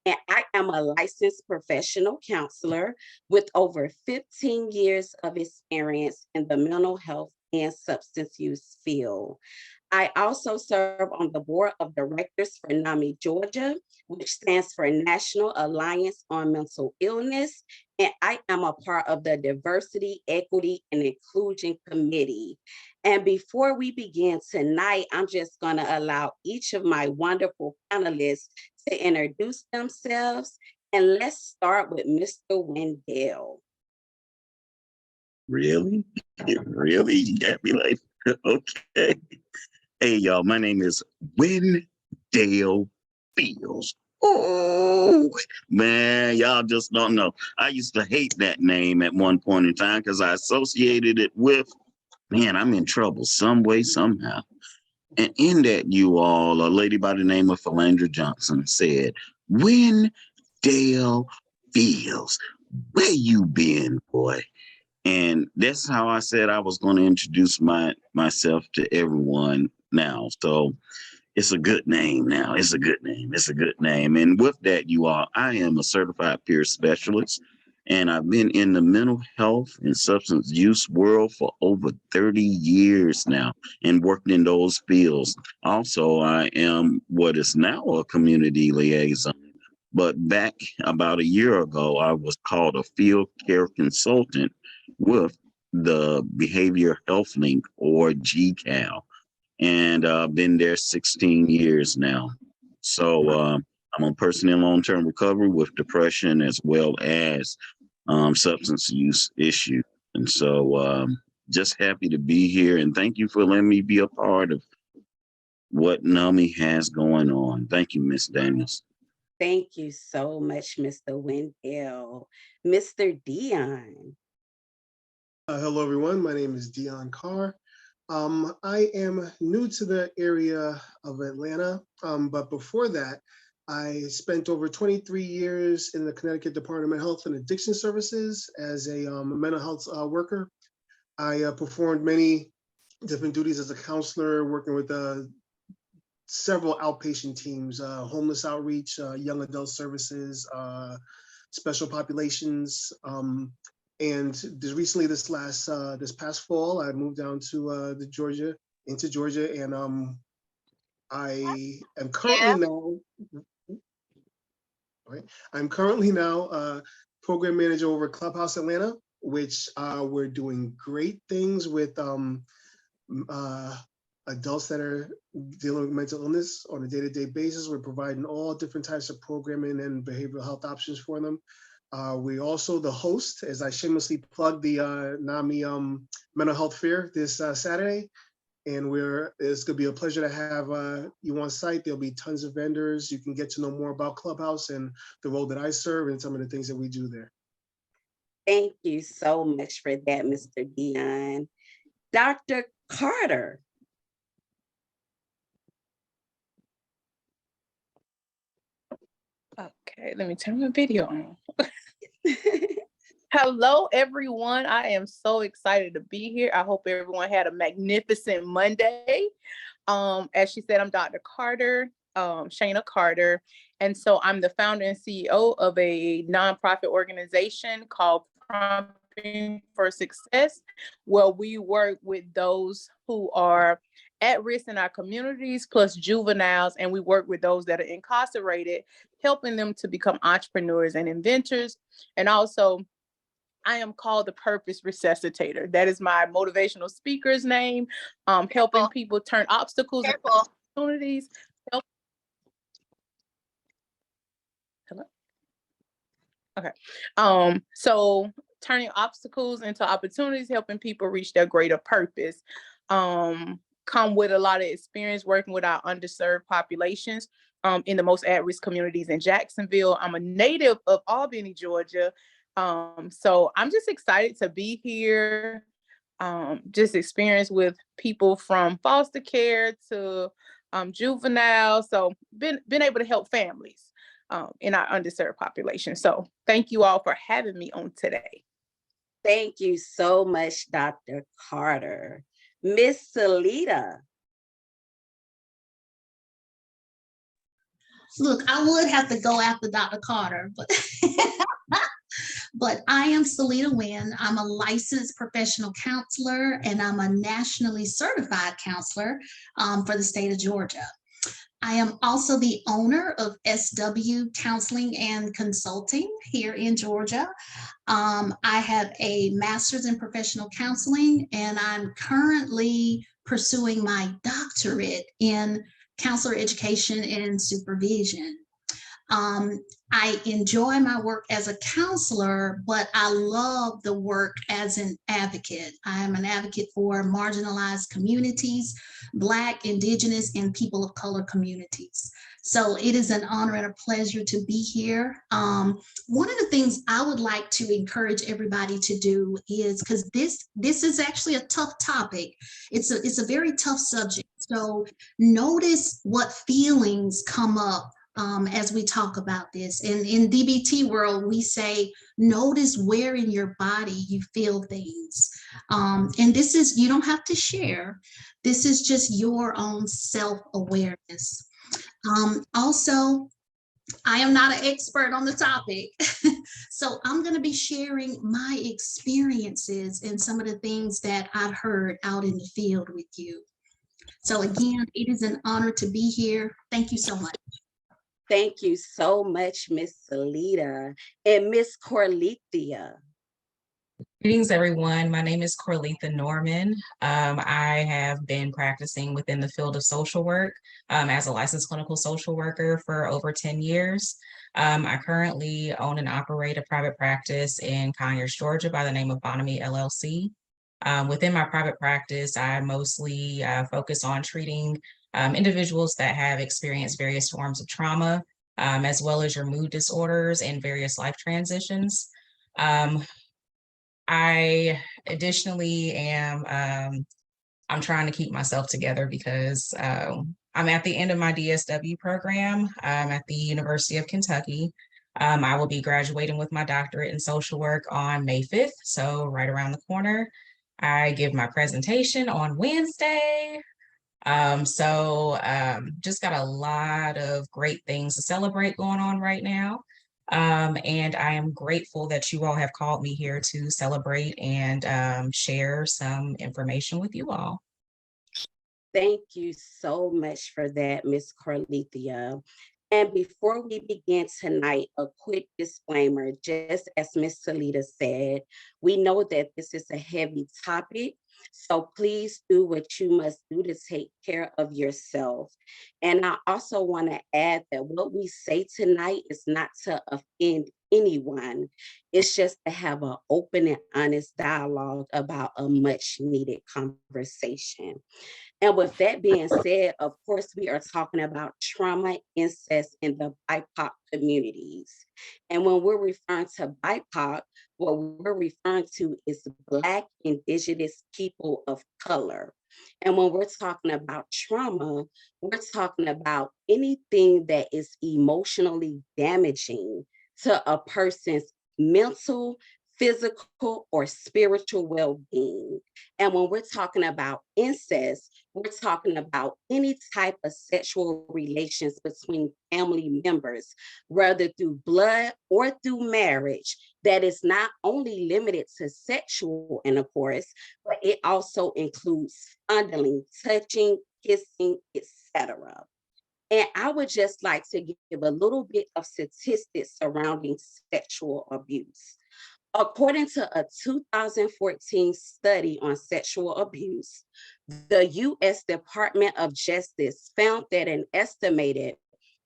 And I am a licensed professional counselor with over 15 years of experience in the mental health and substance use field. I also serve on the board of directors for NAMI Georgia, which stands for National Alliance on Mental Illness. And I am a part of the Diversity, Equity, and Inclusion Committee. And before we begin tonight, I'm just going to allow each of my wonderful panelists to introduce themselves. And let's start with Mr. Wendell. Really? Really? You got me like, okay. Hey, y'all, my name is Wendell Fields. Oh, man, y'all just don't know. I used to hate that name at one point in time because I associated it with, man, I'm in trouble some way, somehow. And in that, you all, a lady by the name of Philandra Johnson said, Wendell Fields, where you been, boy? And that's how I said I was going to introduce myself to everyone now. So it's a good name now. It's a good name. It's a good name. And with that, you all, I am a certified peer specialist, and I've been in the mental health and substance use world for over 30 years now and worked in those fields. Also, I am what is now a community liaison. But back about a year ago, I was called a field care consultant with the Behavior Health Link, or GCAL, and been there 16 years now. So I'm a person in long-term recovery with depression as well as substance use issues. And so just happy to be here, and thank you for letting me be a part of what NAMI has going on. Thank you, Ms. Daniels. Thank you so much, Mr. Wendell. Mr. Dion. Hello, everyone. My name is Dion Carr. I am new to the area of Atlanta, but before that, I spent over 23 years in the Connecticut Department of Health and Addiction Services as a mental health worker. I performed many different duties as a counselor, working with several outpatient teams, homeless outreach, young adult services, special populations. And just recently, this past fall, I moved down to Georgia, and I am currently now program manager over Clubhouse Atlanta, which we're doing great things with adults that are dealing with mental illness on a day-to-day basis. We're providing all different types of programming and behavioral health options for them. We also the host, as I shamelessly plug the NAMI Mental Health Fair this Saturday. And it's gonna be a pleasure to have you on site. There'll be tons of vendors. You can get to know more about Clubhouse and the role that I serve and some of the things that we do there. Thank you so much for that, Mr. Dion. Dr. Carter. Okay, let me turn my video on. Hello, everyone. I am so excited to be here. I hope everyone had a magnificent Monday. As she said, I'm Dr. Carter, Shana Carter. And so I'm the founder and CEO of a nonprofit organization called Prompting for Success, where we work with those who are at risk in our communities, plus juveniles, and we work with those that are incarcerated, helping them to become entrepreneurs and inventors. And also, I am called the Purpose Resuscitator. That is my motivational speaker's name, helping people turn obstacles into opportunities. Hello? Okay. So turning obstacles into opportunities, helping people reach their greater purpose. Come with a lot of experience working with our underserved populations in the most at-risk communities in Jacksonville. I'm a native of Albany, Georgia. So I'm just excited to be here. Just experience with people from foster care to juveniles. So been able to help families in our underserved population. So thank you all for having me on today. Thank you so much, Dr. Carter. Miss Salita. Look, I would have to go after Dr. Carter, but but I am Salita Wynn. I'm a licensed professional counselor and I'm a nationally certified counselor for the state of Georgia. I am also the owner of SW Counseling and Consulting here in Georgia. I have a master's in professional counseling, and I'm currently pursuing my doctorate in counselor education and supervision. I enjoy my work as a counselor, but I love the work as an advocate. I am an advocate for marginalized communities, Black, Indigenous, and people of color communities. So it is an honor and a pleasure to be here. One of the things I would like to encourage everybody to do is, because this is actually a tough topic. It's a very tough subject. So notice what feelings come up as we talk about this. And in DBT world, we say, notice where in your body you feel things. And this is, you don't have to share. This is just your own self-awareness. Also, I am not an expert on the topic. So I'm going to be sharing my experiences and some of the things that I've heard out in the field with you. So again, it is an honor to be here. Thank you so much. Thank you so much, Miss Salita and Miss Corlethea. Greetings, everyone. My name is Corletha Norman. I have been practicing within the field of social work as a licensed clinical social worker for over 10 years. I currently own and operate a private practice in Conyers, Georgia by the name of Bonamy LLC. Within my private practice, I mostly focus on treating individuals that have experienced various forms of trauma, as well as your mood disorders and various life transitions. I additionally am, I'm trying to keep myself together because I'm at the end of my DSW program at the University of Kentucky. I will be graduating with my doctorate in social work on May 5th, so right around the corner. I give my presentation on Wednesday. Just got a lot of great things to celebrate going on right now. And I am grateful that you all have called me here to celebrate and share some information with you all. Thank you so much for that, Miss Corlethea. And before we begin tonight, a quick disclaimer, just as Miss Salita said, we know that this is a heavy topic, so please do what you must do to take care of yourself. And I also want to add that what we say tonight is not to offend anyone. It's just to have an open and honest dialogue about a much needed conversation. And with that being said, of course, we are talking about trauma, incest in the BIPOC communities. And when we're referring to BIPOC, what we're referring to is Black, Indigenous people of color. And when we're talking about trauma, we're talking about anything that is emotionally damaging to a person's mental, physical, or spiritual well-being. And when we're talking about incest, we're talking about any type of sexual relations between family members, whether through blood or through marriage, that is not only limited to sexual intercourse, but it also includes fondling, touching, kissing, etc. And I would just like to give a little bit of statistics surrounding sexual abuse. According to a 2014 study on sexual abuse, the U.S. Department of Justice found that an estimated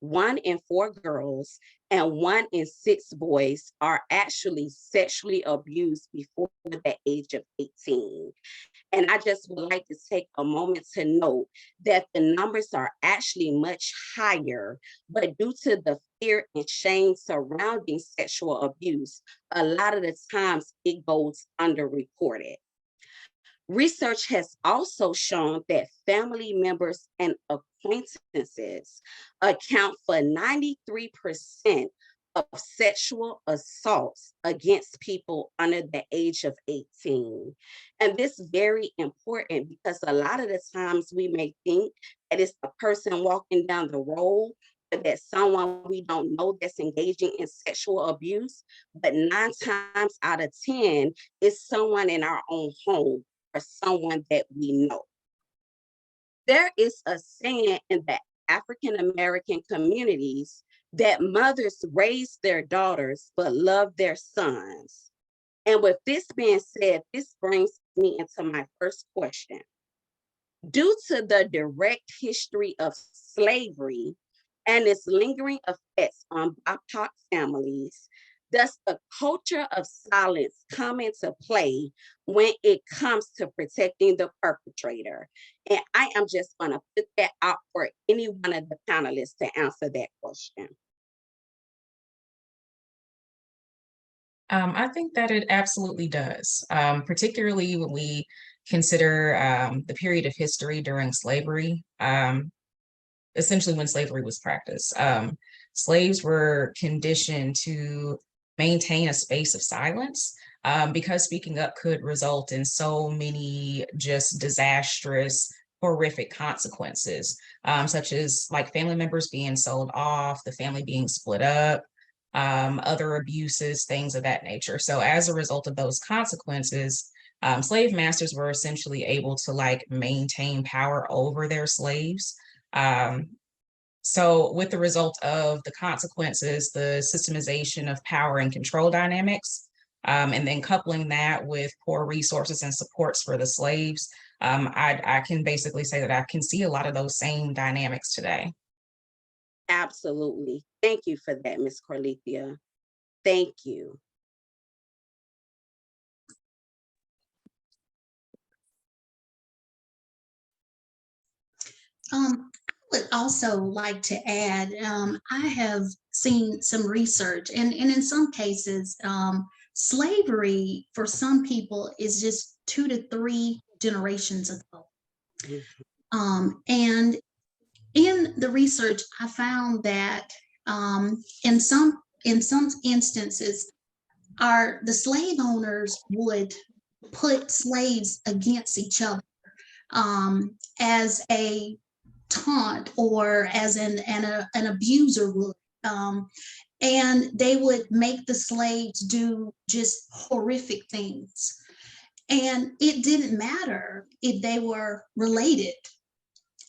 1 in 4 girls and 1 in 6 boys are actually sexually abused before the age of 18. And I just would like to take a moment to note that the numbers are actually much higher, but due to the fear and shame surrounding sexual abuse, a lot of the times it goes underreported. Research has also shown that family members and acquaintances account for 93% of sexual assaults against people under the age of 18. And this is very important because a lot of the times we may think that it's a person walking down the road that someone we don't know that's engaging in sexual abuse, but 9 times out of 10, it's someone in our own home or someone that we know. There is a saying in the African American communities that mothers raise their daughters but love their sons. And with this being said, this brings me into my first question. Due to the direct history of slavery and its lingering effects on BIPOC families, does the culture of silence come into play when it comes to protecting the perpetrator? And I am just going to put that out for any one of the panelists to answer that question. I think that it absolutely does, particularly when we consider the period of history during slavery, essentially when slavery was practiced. Slaves were conditioned to maintain a space of silence because speaking up could result in so many just disastrous, horrific consequences, such as like family members being sold off, the family being split up, other abuses, things of that nature. So as a result of those consequences, slave masters were essentially able to like maintain power over their slaves. So with the result of the consequences, the systemization of power and control dynamics, and then coupling that with poor resources and supports for the slaves, I can basically say that I can see a lot of those same dynamics today. Absolutely. Thank you for that, Ms. Corlethia. Thank you. I would also like to add, I have seen some research, and in some cases, slavery for some people is just 2 to 3 generations ago. And in the research, I found that in some instances, the slave owners would put slaves against each other as a taunt or as an abuser would. And they would make the slaves do just horrific things. And it didn't matter if they were related.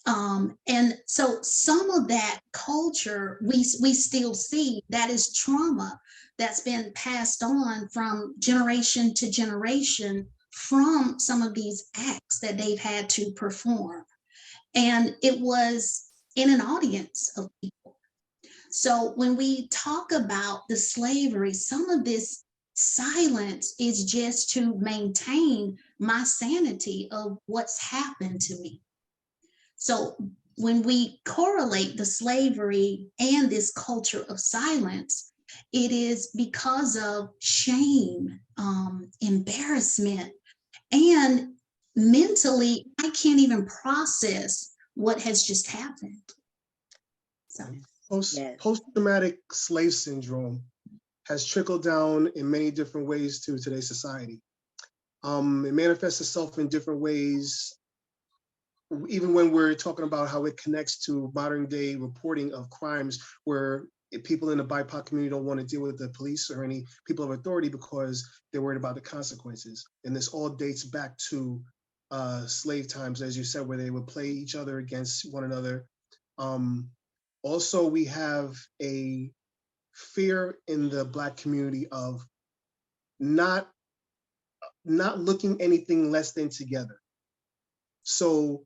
And so some of that culture we still see, that is trauma that's been passed on from generation to generation from some of these acts that they've had to perform. And it was in an audience of people. So when we talk about the slavery, some of this silence is just to maintain my sanity of what's happened to me. So when we correlate the slavery and this culture of silence, it is because of shame, embarrassment, and mentally, I can't even process what has just happened. So, Post-traumatic slave syndrome has trickled down in many different ways to today's society. It manifests itself in different ways, even when we're talking about how it connects to modern day reporting of crimes where people in the BIPOC community don't want to deal with the police or any people of authority because they're worried about the consequences. And this all dates back to slave times, as you said, where they would play each other against one another. Also, we have a fear in the Black community of not looking anything less than together. So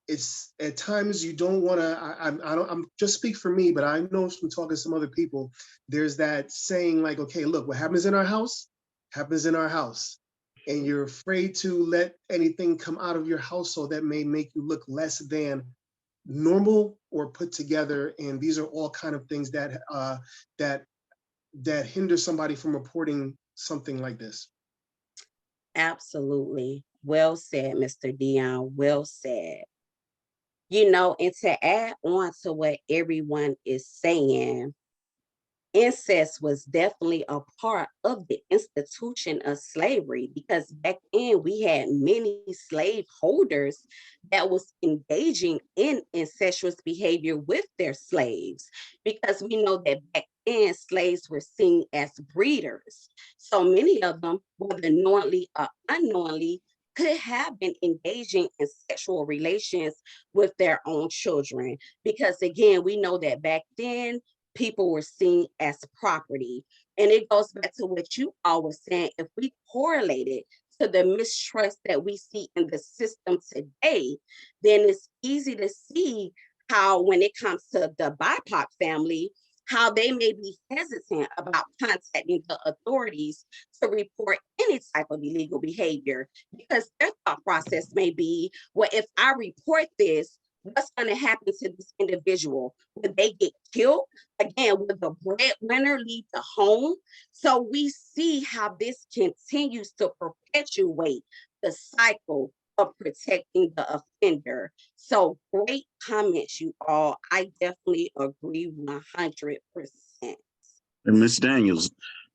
it's at times you don't want to, I'm just speak for me, but I know from talking to some other people, there's that saying like, okay, look, what happens in our house, happens in our house. And you're afraid to let anything come out of your household that may make you look less than normal or put together. And these are all kind of things that that hinder somebody from reporting something like this. Absolutely. Well said, Mr. Dion. Well said. You know, and to add on to what everyone is saying, incest was definitely a part of the institution of slavery, because back then we had many slave holders that was engaging in incestuous behavior with their slaves, because we know that back then slaves were seen as breeders. So many of them, whether knowingly or unknowingly, could have been engaging in sexual relations with their own children, because again, we know that back then people were seen as property. And it goes back to what you all were saying. If we correlate it to the mistrust that we see in the system today, then it's easy to see how, when it comes to the BIPOC family, how they may be hesitant about contacting the authorities to report any type of illegal behavior, because their thought process may be, well, if I report this, what's going to happen to this individual? Will they get killed? Again, will the breadwinner leave the home? So we see how this continues to perpetuate the cycle of protecting the offender. So great comments, you all. I definitely agree 100%. And Miss Daniels,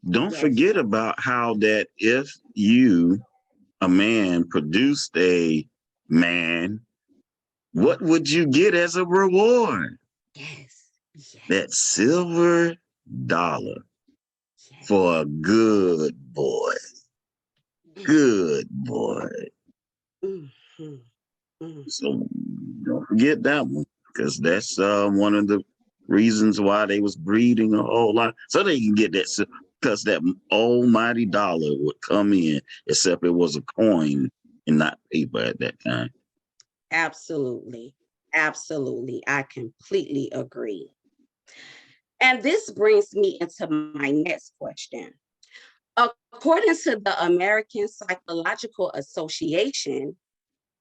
don't Yes. forget about how that if you, a man, produced a man, what would you get as a reward? Yes. Yes. That silver dollar Yes. for a good boy. Good boy. Mhm. Mhm. So don't forget that one, because that's one of the reasons why they was breeding a whole lot, so they can get that, because that almighty dollar would come in, except it was a coin and not paper at that time. Absolutely. Absolutely. I completely agree. And this brings me into my next question. According to the American Psychological Association,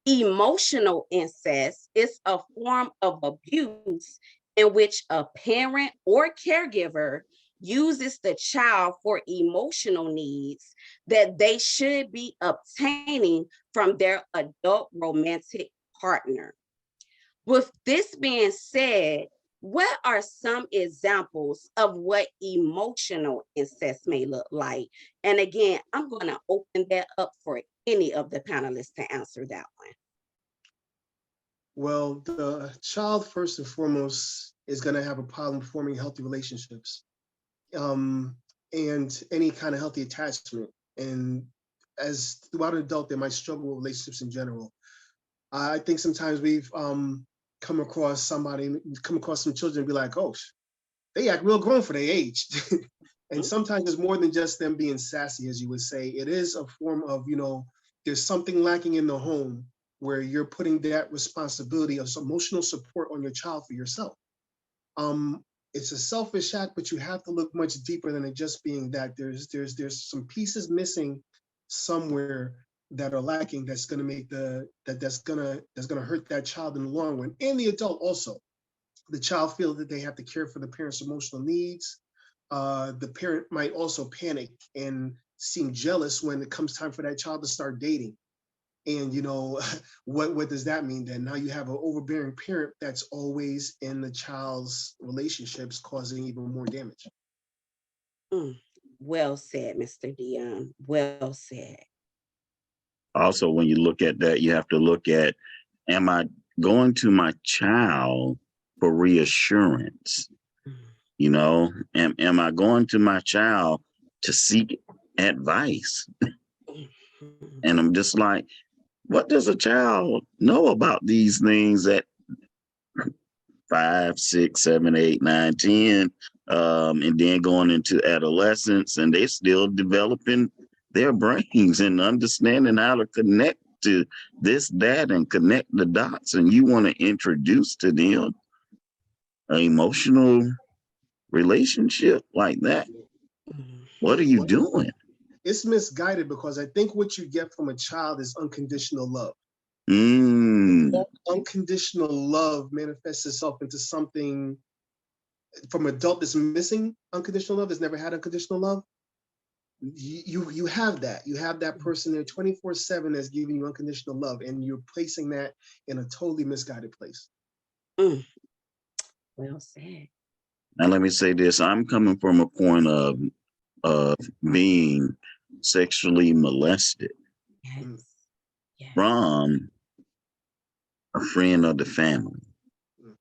emotional incest is a form of abuse in which a parent or caregiver uses the child for emotional needs that they should be obtaining from their adult romantic partner. With this being said, what are some examples of what emotional incest may look like? And again, I'm going to open that up for any of the panelists to answer that one. Well, the child, first and foremost, is going to have a problem forming healthy relationships, um, and any kind of healthy attachment. And as throughout an adult, they might struggle with relationships in general. I think sometimes we've come across some children and be like, oh, they act real grown for their age. And sometimes it's more than just them being sassy, as you would say. It is a form of, there's something lacking in the home where you're putting that responsibility of emotional support on your child for yourself. It's a selfish act, but you have to look much deeper than it just being that. There's some pieces missing somewhere that are lacking, that's going to make that's going to hurt that child in the long run, and the adult also. The child feels that they have to care for the parent's emotional needs. The parent might also panic and seem jealous when it comes time for that child to start dating. And what does that mean then? Now you have an overbearing parent that's always in the child's relationships, causing even more damage. Well said, Mr. Dion. Well said. Also, when you look at that, you have to look at, am I going to my child for reassurance? Am I going to my child to seek advice? And I'm just like, what does a child know about these things at 5, 6, 7, 8, 9, 10, and then going into adolescence, and they're still developing their brains and understanding how to connect to this, that, and connect the dots. And you want to introduce to them an emotional relationship like that? What are you doing? It's misguided, because I think what you get from a child is unconditional love. Unconditional love manifests itself into something from adult that's missing unconditional love, that's never had unconditional love. You have that. You have that person there 24/7 that's giving you unconditional love, and you're placing that in a totally misguided place. Well said. Now, let me say this. I'm coming from a point of being sexually molested Yes. Mm. Yes. from a friend of the family. Mm.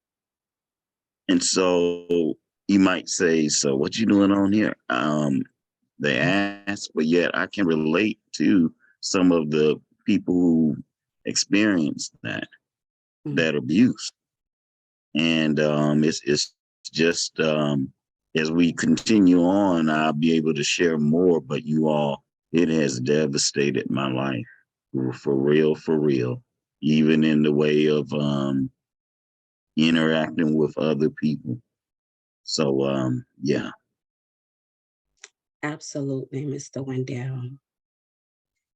And so you might say, so what you doing on here? They ask, but yet I can relate to some of the people who experienced that abuse. And it's just as we continue on, I'll be able to share more. But you all, it has devastated my life for real, for real. Even in the way of interacting with other people. So yeah. Absolutely, Mr. Wendell.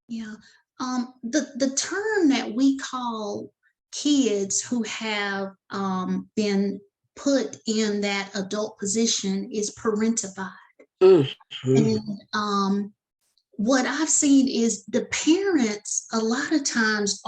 Yeah. The term that we call kids who have been put in that adult position is parentified. Mhm. And what I've seen is the parents a lot of times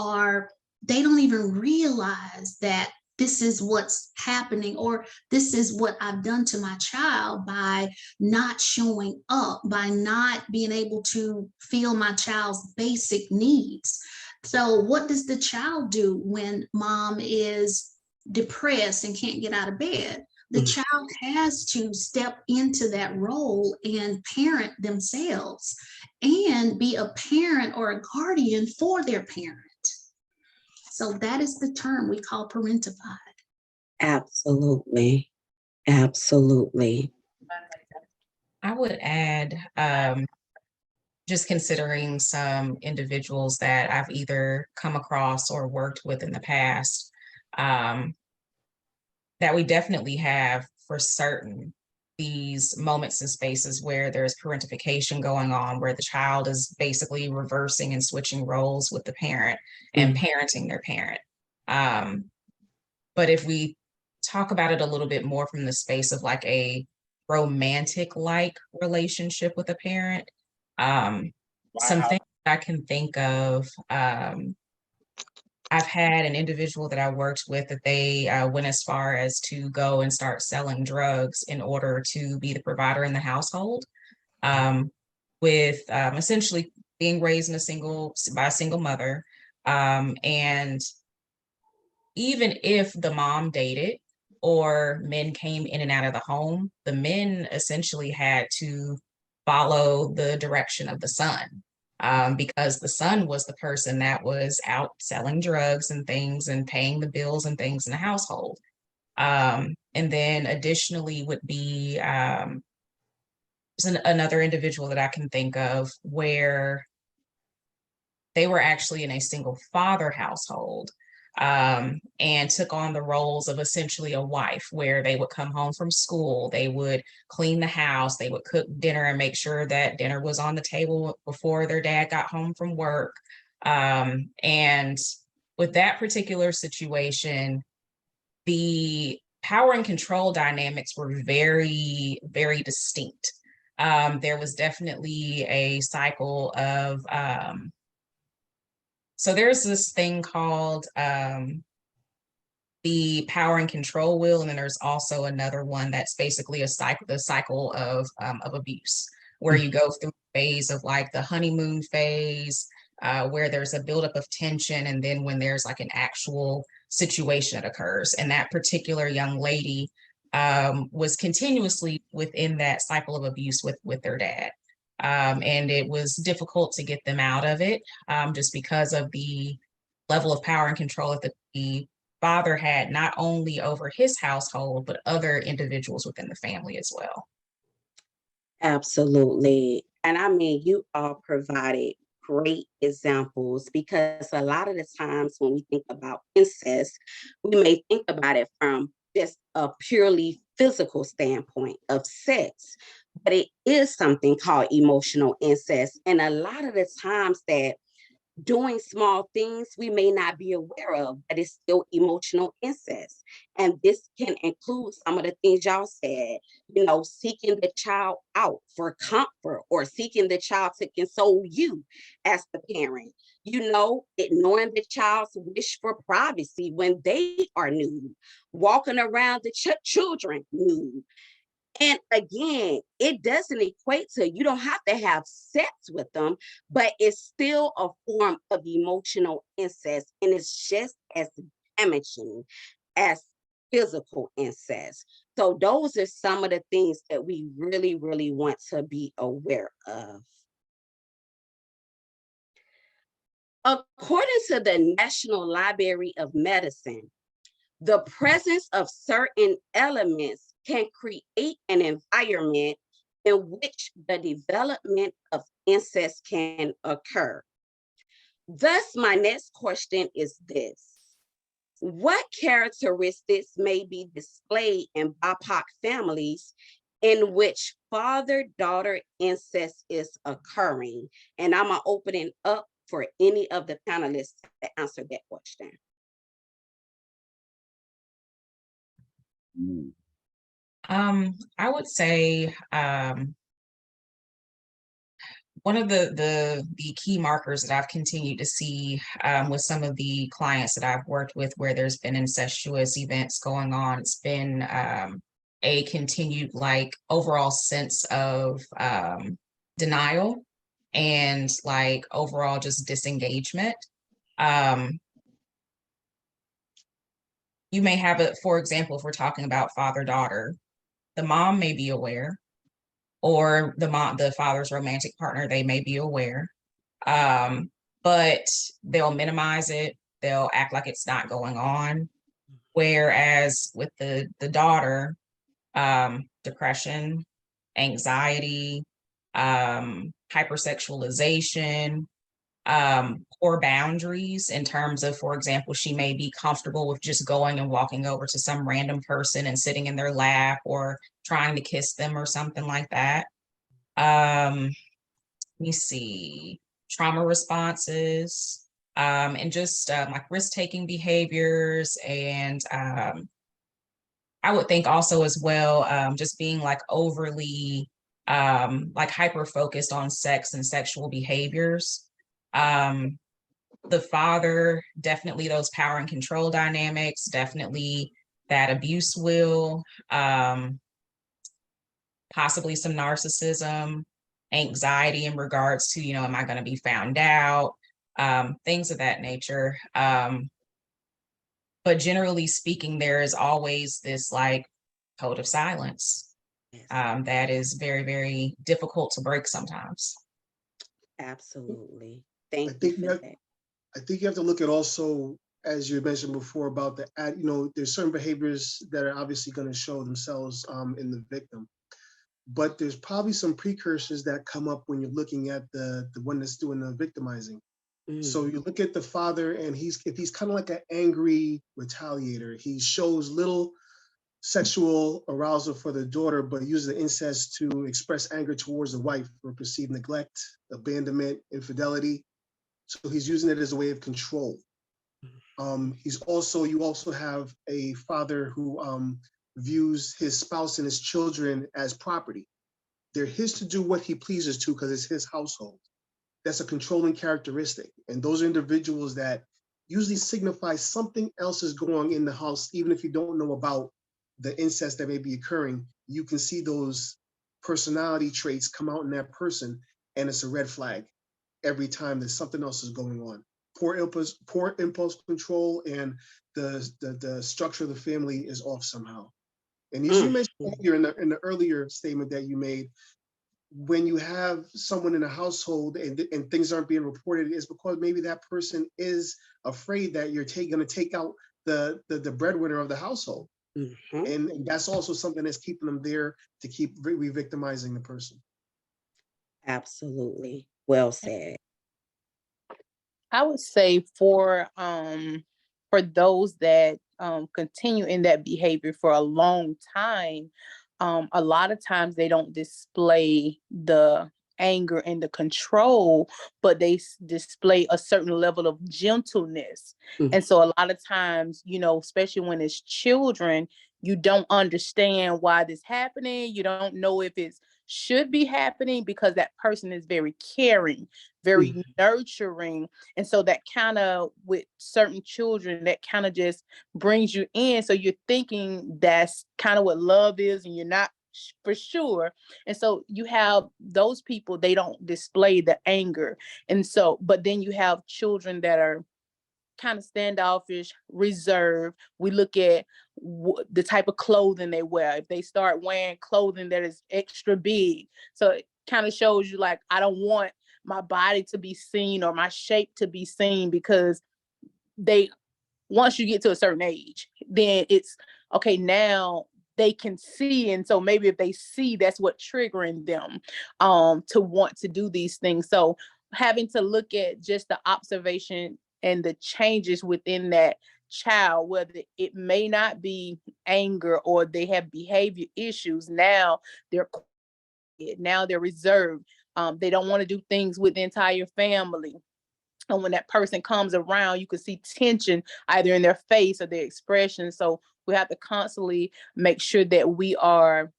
they don't even realize that this is what's happening, or this is what I've done to my child by not showing up, by not being able to fill my child's basic needs. So what does the child do when mom is depressed and can't get out of bed? The Mm. child has to step into that role and parent themselves and be a parent or a guardian for their parent. So that is the term we call parentified. Absolutely. Absolutely. I would add, just considering some individuals that I've either come across or worked with in the past, um, that we definitely have for certain these moments and spaces where there's parentification going on, where the child is basically reversing and switching roles with the parent and parenting their parent. Um, but if we talk about it a little bit more from the space of like a romantic like relationship with a parent, some things I can think of. I've had an individual that I worked with that they went as far as to go and start selling drugs in order to be the provider in the household, um, with essentially being raised in by a single mother. And even if the mom dated or men came in and out of the home, the men essentially had to follow the direction of the son, because the son was the person that was out selling drugs and things and paying the bills and things in the household. And then additionally would be another individual that I can think of where they were actually in a single father household, and took on the roles of essentially a wife, where they would come home from school, they would clean the house, they would cook dinner and make sure that dinner was on the table before their dad got home from work. And with that particular situation, the power and control dynamics were very, very distinct. There was definitely a cycle of so there's this thing called the power and control wheel, and then there's also another one that's basically the cycle of abuse, where you go through a phase of like the honeymoon phase, where there's a buildup of tension, and then when there's like an actual situation that occurs. And that particular young lady was continuously within that cycle of abuse with their dad. And it was difficult to get them out of it, just because of the level of power and control that the father had, not only over his household, but other individuals within the family as well. Absolutely. And I mean, you all provided great examples because a lot of the times when we think about incest, we may think about it from just a purely physical standpoint of sex, but it is something called emotional incest. And a lot of the times that doing small things we may not be aware of, but it's still emotional incest. And this can include some of the things y'all said, seeking the child out for comfort or seeking the child to console you as the parent, ignoring the child's wish for privacy when they are nude, walking around the children nude, And again, it doesn't equate to, you don't have to have sex with them, but it's still a form of emotional incest, and it's just as damaging as physical incest. So those are some of the things that we really, really want to be aware of. According to the National Library of Medicine, the presence of certain elements can create an environment in which the development of incest can occur. Thus, my next question is this: what characteristics may be displayed in BIPOC families in which father-daughter incest is occurring? And I'm gonna open it up for any of the panelists to answer that question. Mm. I would say one of the key markers that I've continued to see with some of the clients that I've worked with where there's been incestuous events going on, it's been a continued like overall sense of denial and like overall just disengagement. You may have it, for example, if we're talking about father-daughter, the mom may be aware, or the father's romantic partner, they may be aware, but they'll minimize it. They'll act like it's not going on. Whereas with the daughter, depression, anxiety, hypersexualization, poor boundaries in terms of, for example, she may be comfortable with just going and walking over to some random person and sitting in their lap or trying to kiss them or something like that. Let me see, trauma responses, and just like risk-taking behaviors. And I would think also as well, just being like overly like hyper-focused on sex and sexual behaviors. The father, definitely those power and control dynamics, definitely that abuse will, possibly some narcissism, anxiety in regards to, am I going to be found out? Things of that nature. But generally speaking, there is always this like code of silence Yes, that is very, very difficult to break sometimes. absolutely. I Thank you think for you have, that. I think you have to look at also, as you mentioned before, about there's certain behaviors that are obviously going to show themselves in the victim, but there's probably some precursors that come up when you're looking at the one that's doing the victimizing. So you look at the father, and if he's kind of like an angry retaliator, he shows little sexual arousal for the daughter, but uses the incest to express anger towards the wife for perceived neglect, abandonment, infidelity. So he's using it as a way of control. You also have a father who views his spouse and his children as property. They're his to do what he pleases to because it's his household. That's a controlling characteristic. And those are individuals that usually signify something else is going on in the house, even if you don't know about the incest that may be occurring. You can see those personality traits come out in that person, and it's a red flag every time that something else is going on. Poor impulse control, and the structure of the family is off somehow. And as you mentioned earlier in the earlier statement that you made, when you have someone in a household and things aren't being reported, is because maybe that person is afraid that you're going to take out the breadwinner of the household. And that's also something that's keeping them there to keep re-victimizing the person. Absolutely. Well said. I would say for those that continue in that behavior for a long time, a lot of times they don't display the anger and the control, but they display a certain level of gentleness. And so a lot of times, especially when it's children, you don't understand why this happening. You don't know if it should be happening because that person is very caring, very nurturing. And so that kind of, with certain children, that kind of just brings you in. So you're thinking that's kind of what love is, and you're not for sure. And so you have those people, they don't display the anger. And so, but then you have children that are kind of standoffish, reserved. We look at the type of clothing they wear. If they start wearing clothing that is extra big, so it kind of shows you like, I don't want my body to be seen or my shape to be seen, because they, once you get to a certain age, then it's okay, now they can see. And so maybe if they see, that's what triggering them to want to do these things. So having to look at just the observation and the changes within that child, whether it may not be anger or they have behavior issues, now they're quiet, now they're reserved. They don't want to do things with the entire family. And when that person comes around, you can see tension either in their face or their expression. So we have to constantly make sure that we are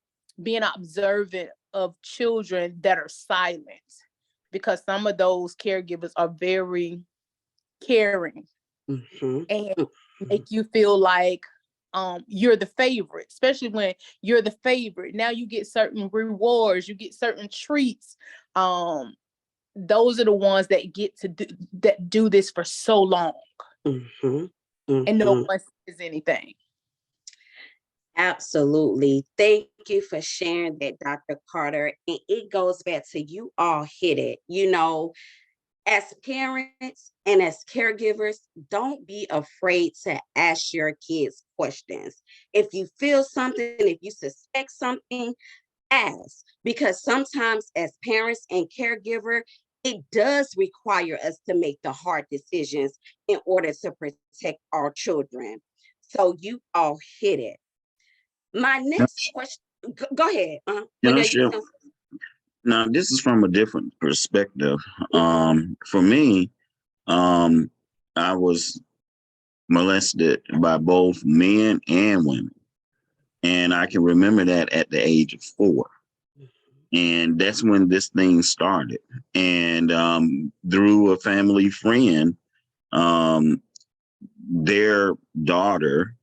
being observant of children that are silent, because some of those caregivers are very caring Mhm. and make you feel like you're the favorite, especially when you're the favorite. Now you get certain rewards, you get certain treats. Those are the ones that get to do this for so long, Mhm. and no Mhm. one says anything. Absolutely. Thank you for sharing that, Dr. Carter. And it goes back to, you all hit it. As parents and as caregivers, don't be afraid to ask your kids questions. If you feel something, if you suspect something, ask. Because sometimes as parents and caregiver, it does require us to make the hard decisions in order to protect our children. So you all hit it. My next question, go ahead. You know, Wendell, you Chef, can. now this is from a different perspective. For me, um, I was molested by both men and women. And I can remember that at the age of 4. And that's when this thing started. And through a family friend, um, their daughter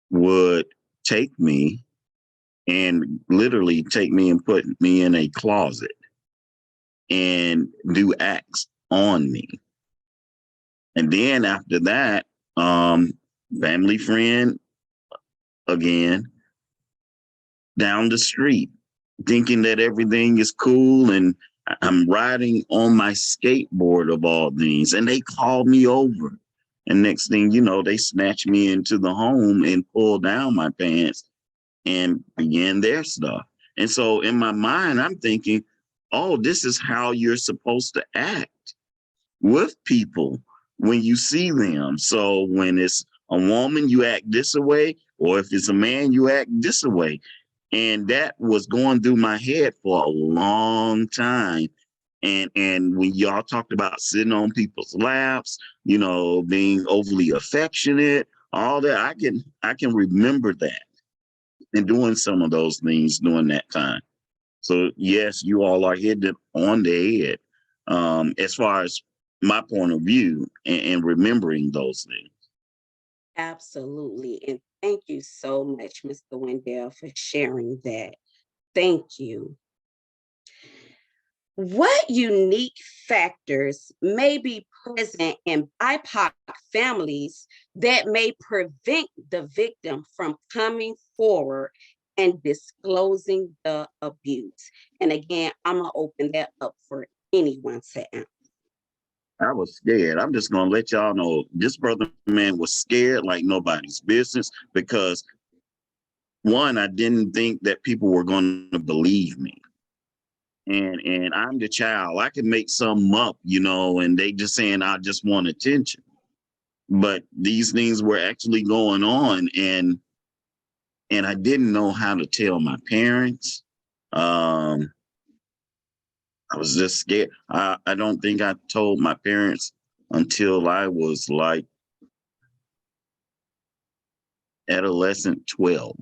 would take me and literally take me and put me in a closet and do acts on me. And then after that, family friend again down the street, thinking that everything is cool, and I'm riding on my skateboard of all things, and they called me over. And next thing you know, they snatched me into the home and pulled down my pants and began their stuff. And so in my mind, I'm thinking, oh, this is how you're supposed to act with people when you see them. So when it's a woman, you act this way, or if it's a man, you act this way. And that was going through my head for a long time. And when y'all talked about sitting on people's laps, being overly affectionate, all that, I can remember that and doing some of those things during that time. So yes, you all are hitting it on the head, as far as my point of view and remembering those things. Absolutely. And thank you so much, Mr. Wendell, for sharing that. Thank you. What unique factors may be present in BIPOC families that may prevent the victim from coming forward and disclosing the abuse? And again, I'm going to open that up for anyone to answer. I was scared. I'm just gonna let y'all know this brother man was scared like nobody's business, because one, I didn't think that people were gonna believe me. And I'm the child. I can make some up, and they just saying I just want attention. But these things were actually going on, and I didn't know how to tell my parents. Um, I was just scared. I don't think I told my parents until I was like adolescent 12.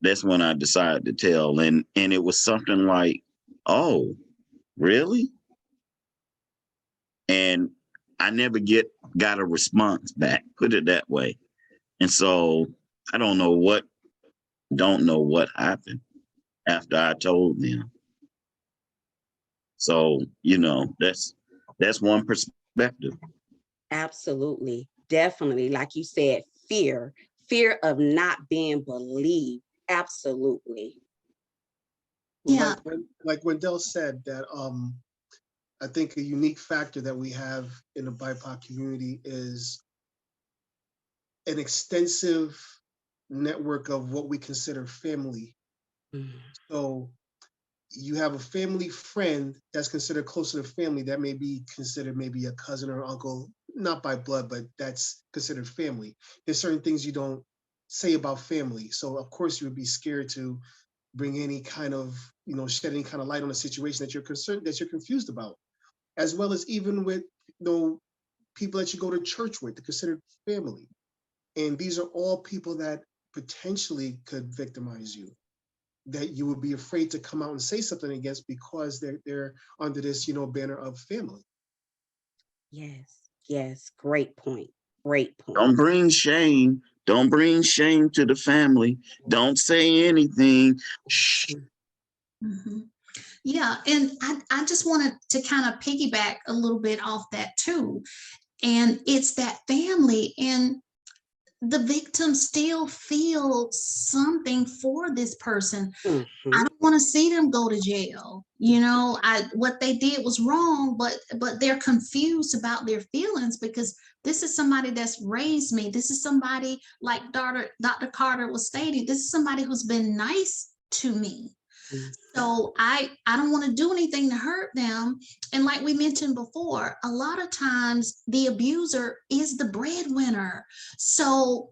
That's when I decided to tell. And it was something like, oh, really? And I never got a response back, put it that way. And so I don't know what don't know what happened after I told them. So, that's one perspective. Absolutely. Definitely. Like you said, fear of not being believed. Absolutely. Yeah. Like Wendell said, that I think a unique factor that we have in the BIPOC community is an extensive network of what we consider family. Mm. So you have a family friend that's considered closer to family that may be considered maybe a cousin or uncle, not by blood, but that's considered family. There's certain things you don't say about family. So of course you would be scared to bring any kind of, shed any kind of light on a situation that you're concerned, that you're confused about, as well as even with, people that you go to church with, they're considered family. And these are all people that potentially could victimize you, that you would be afraid to come out and say something against because they're under this, banner of family. Yes. Yes. Great point. Great point. Don't bring shame. Don't bring shame to the family. Don't say anything. Shh. Mhm. Yeah, and I just wanted to kind of piggyback a little bit off that too. And it's that family, and the victim still feels something for this person. I Mhm. don't want to see them go to jail. What they did was wrong, but they're confused about their feelings because this is somebody that's raised me. This is somebody, like Dr. Carter was stating, this is somebody who's been nice to me. Mhm. So I don't want to do anything to hurt them. And like we mentioned before, a lot of times the abuser is the breadwinner. So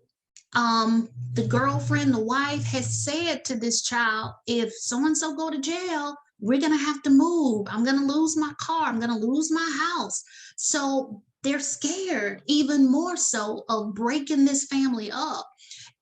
the girlfriend, the wife has said to this child, if so and so go to jail, we're gonna have to move. I'm gonna lose my car. I'm gonna lose my house. So they're scared even more so of breaking this family up.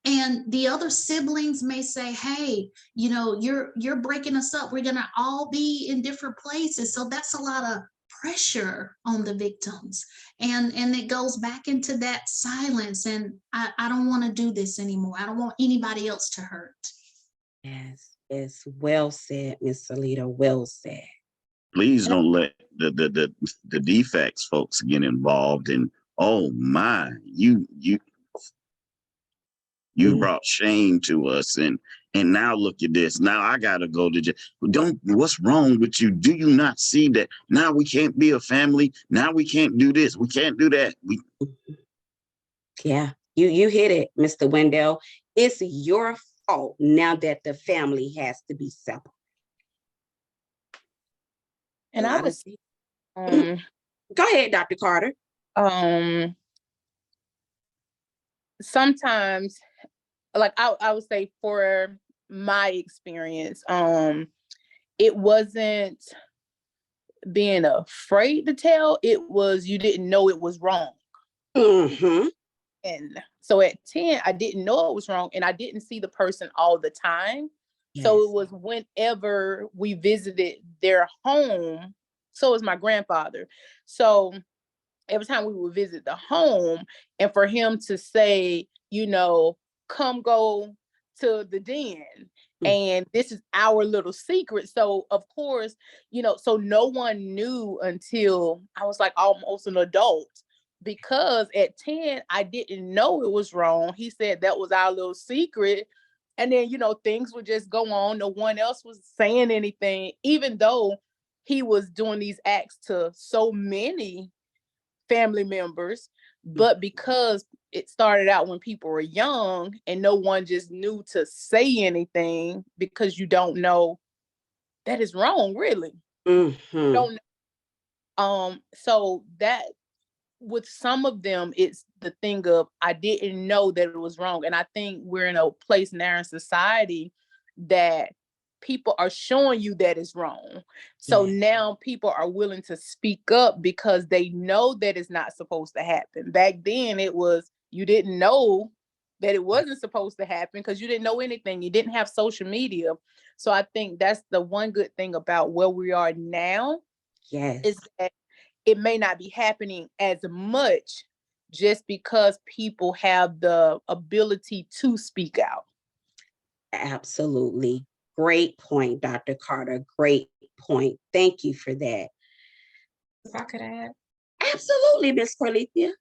And the other siblings may say, hey, you're breaking us up, we're going to all be in different places. So that's a lot of pressure on the victims, and it goes back into that silence, and I don't want to do this anymore. I don't want anybody else to hurt. Yes. Yes. Well said, Miss Salita. Well said. Please don't let the defects folks get involved. And oh my, you Mm. brought shame to us, and now look at this. Now I gotta go to jail. Don't. What's wrong with you? Do you not see that now we can't be a family? Now we can't do this. We can't do that. Yeah. You hit it, Mr. Wendell. It's your fault now that the family has to be separate. A And I lot of was Mhm. um Go ahead, Dr. Carter. um sometimes, like I would say, for my experience, it wasn't being afraid to tell, it was you didn't know it was wrong. Mm-hmm. And so at 10, I didn't know it was wrong, and I didn't see the person all the time. So Yes. it was whenever we visited their home. So it was my grandfather. So every time we would visit the home, and for him to say, come go to the den, Mm. and this is our little secret. So of course, so no one knew until I was like almost an adult, because at 10 I didn't know it was wrong. He said that was our little secret. And then, things would just go on. No one else was saying anything, even though he was doing these acts to so many family members. Mm. But because it started out when people were young and no one just knew to say anything, because you don't know that is wrong, really. Mm-hmm. Don't so that, with some of them, it's the thing of I didn't know that it was wrong. And I think we're in a place now in society that people are showing you that it's wrong. So Yes. now people are willing to speak up because they know that it's not supposed to happen. Back then it was, you didn't know that it wasn't supposed to happen because you didn't know anything. You didn't have social media. So I think that's the one good thing about where we are now, is Yes. that it may not be happening as much just because people have the ability to speak out. Absolutely. Great point, Dr. Carter. Great point. Thank you for that. If I could add. Absolutely, Miss Corlethea.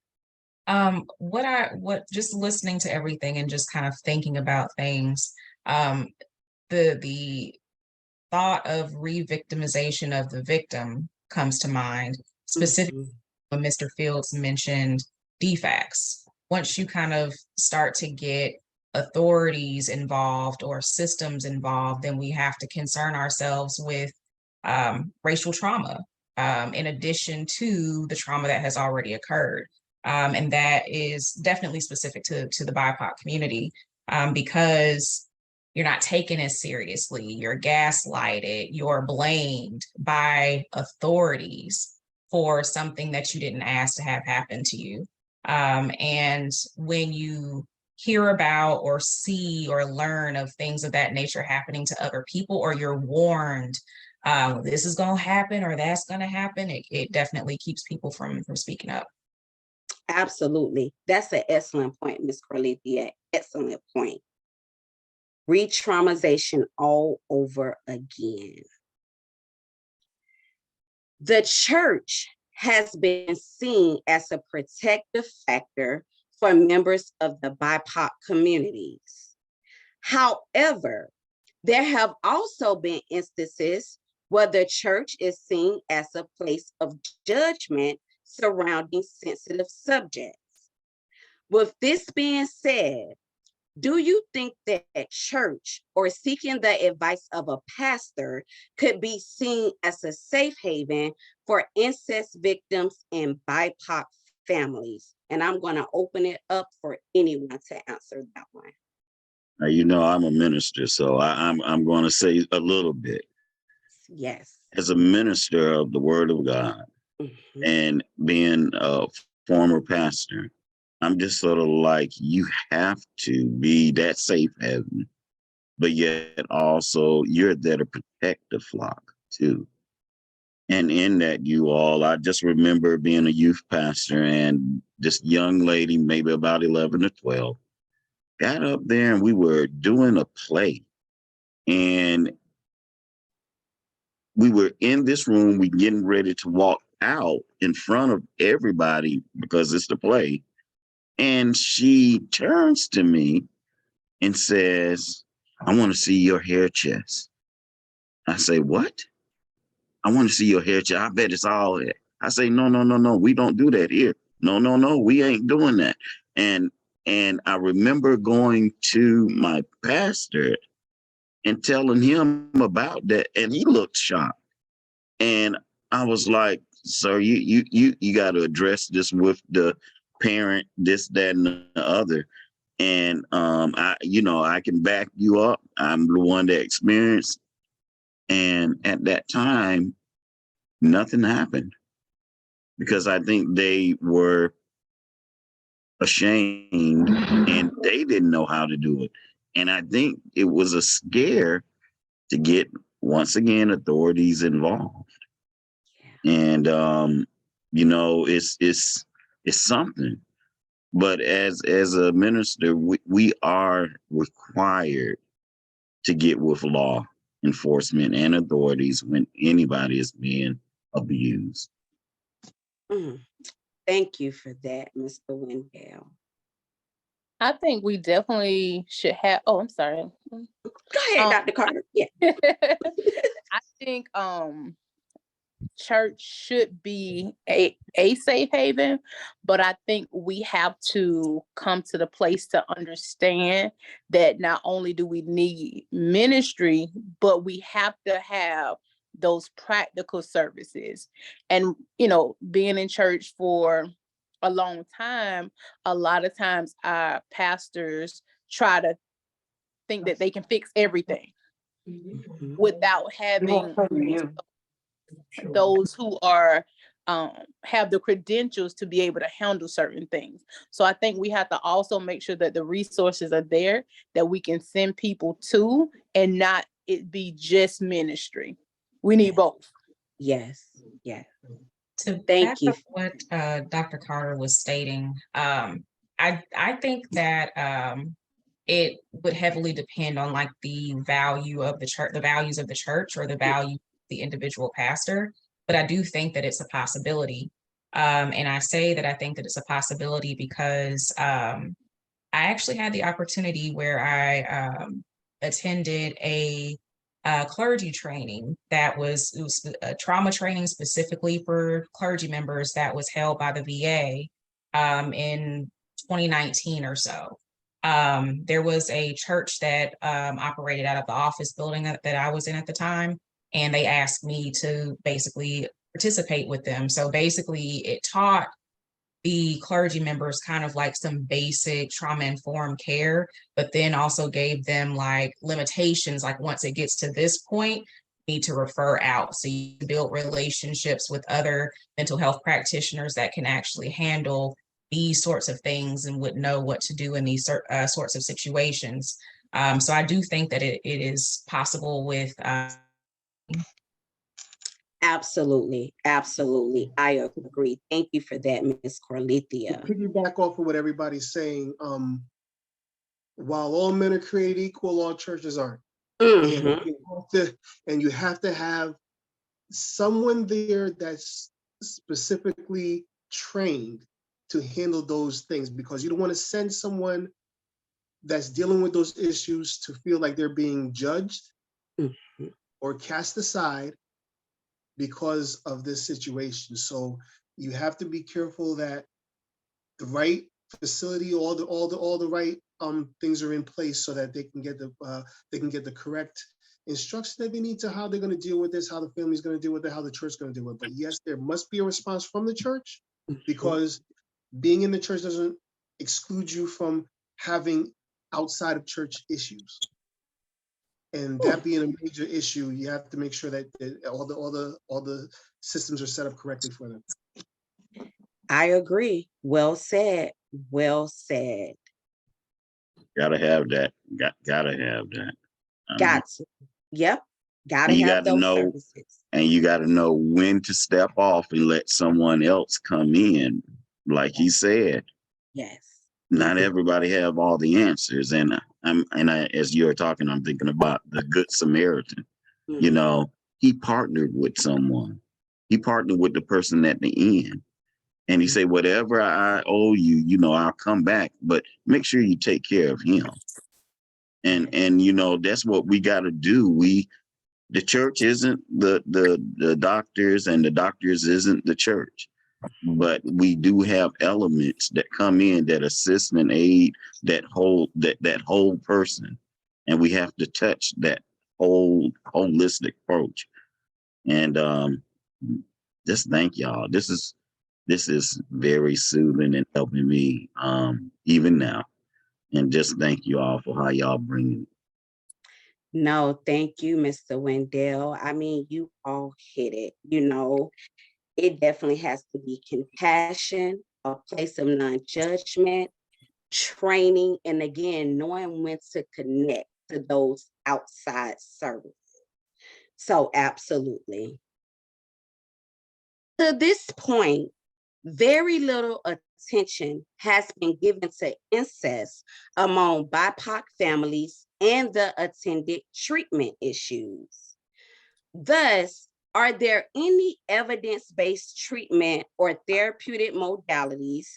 What just listening to everything and just kind of thinking about things, the thought of re-victimization of the victim comes to mind, specifically Mhm. when Mr. Fields mentioned DFACS. Once you kind of start to get authorities involved or systems involved, then we have to concern ourselves with racial trauma, in addition to the trauma that has already occurred. And that is definitely specific to the BIPOC community, because you're not taken as seriously, you're gaslighted, you're blamed by authorities for something that you didn't ask to have happen to you. And when you hear about or see or learn of things of that nature happening to other people, or you're warned this is going to happen or that's going to happen, it definitely keeps people from speaking up. Absolutely. That's an excellent point, Ms. Corlethea. Excellent point. Re-traumatization all over again. The church has been seen as a protective factor for members of the BIPOC communities. However, there have also been instances where the church is seen as a place of judgment surrounding sensitive subjects. With this being said, do you think that church or seeking the advice of a pastor could be seen as a safe haven for incest victims and BIPOC families? And I'm going to open it up for anyone to answer that one. You know, I'm a minister, so I'm going to say a little bit. Yes. As a minister of the Word of God, Mhm. and being a former pastor, I'm just sort of like, you have to be that safe haven, but yet also you're there to protect the flock too. And in that, I just remember being a youth pastor, and this young lady, maybe about 11 or 12, got up there and we were doing a play. And we were in this room, we getting ready to walk out in front of everybody because it's the play. And she turns to me and says, "I want to see your hair chest." I say, "What?" "I want to see your hair chest. I bet it's all there." I say, "No, no, no, no. We don't do that here. No, no, no. We ain't doing that." And I remember going to my pastor and telling him about that, and he looked shocked. And I was like, "Sir, you got to address this with the parent, this, that, and the other." And I can back you up. I'm the one that experienced. And at that time, nothing happened because I think they were ashamed and they didn't know how to do it. And I think it was a scare to get, once again, authorities involved. And it's something. But as a minister, we are required to get with law enforcement and authorities when anybody is being abused. Mm. Thank you for that, Mr. Wendell. I think we definitely should have. Oh, I'm sorry. Go ahead, Dr. Carter. Yeah. I think church should be a safe haven, but I think we have to come to the place to understand that not only do we need ministry, but we have to have those practical services. And being in church for a long time, a lot of times our pastors try to think that they can fix everything Mhm. without having those who are have the credentials to be able to handle certain things. So I think we have to also make sure that the resources are there that we can send people to, and not it be just ministry. We need both. Yes. Yeah. To Thank back you. up what Dr. Carter was stating, I think that it would heavily depend on like the value of the church, the values of the church, or the value of the individual pastor. But I do think that it's a possibility. And I say that I think that it's a possibility because I actually had the opportunity where I attended a clergy training that was, it was a trauma training specifically for clergy members that was held by the VA in 2019 or so. There was a church that operated out of the office building that I was in at the time, and they asked me to basically participate with them. So basically, it taught the clergy members kind of like some basic trauma-informed care, but then also gave them like limitations, like once it gets to this point, you need to refer out. So you build relationships with other mental health practitioners that can actually handle these sorts of things and would know what to do in these sorts of situations. So I do think that it is possible with Absolutely, absolutely. I agree. Thank you for that, Ms. To Corlethia. piggyback off of what everybody's saying, while all men are created equal, all churches aren't. Mhm. And you have to have someone there that's specifically trained to handle those things, because you don't want to send someone that's dealing with those issues to feel like they're being judged Mhm. or cast aside because of this situation. So you have to be careful that the right facility, all the right things are in place so that they can get the correct instruction that they need to how they're going to deal with this, how the family's going to deal with it, how the church is going to deal with it. But yes, there must be a response from the church, because being in the church doesn't exclude you from having outside of church issues. And that being a major issue, you have to make sure that all the systems are set up correctly for them. I agree. Well said. Well said. Gotta have that. Gotta have that. I mean, Got to. Yep. Gotta you have got to those know, services. and you got to know when to step off and let someone else come in. Like he said, Yes. not everybody have all the answers. And as you're talking, I'm thinking about the Good Samaritan. You Mhm. know, he partnered with someone. He partnered with the person at the end. And he said, whatever I owe you, I'll come back, but make sure you take care of him. And that's what we got to do. The church isn't the doctors, and the doctors isn't the church, but we do have elements that come in that assist and aid that whole person, and we have to touch that whole holistic approach. And just thank y'all. This is very soothing and helping me even now. And just thank you all for how y'all bring it. No, thank you, Mr. Wendell. I mean, you all hit it. It definitely has to be compassion, a place of non-judgment, training, and again, knowing when to connect to those outside services. So absolutely. To this point, very little attention has been given to incest among BIPOC families and the attended treatment issues. Thus, are there any evidence-based treatment or therapeutic modalities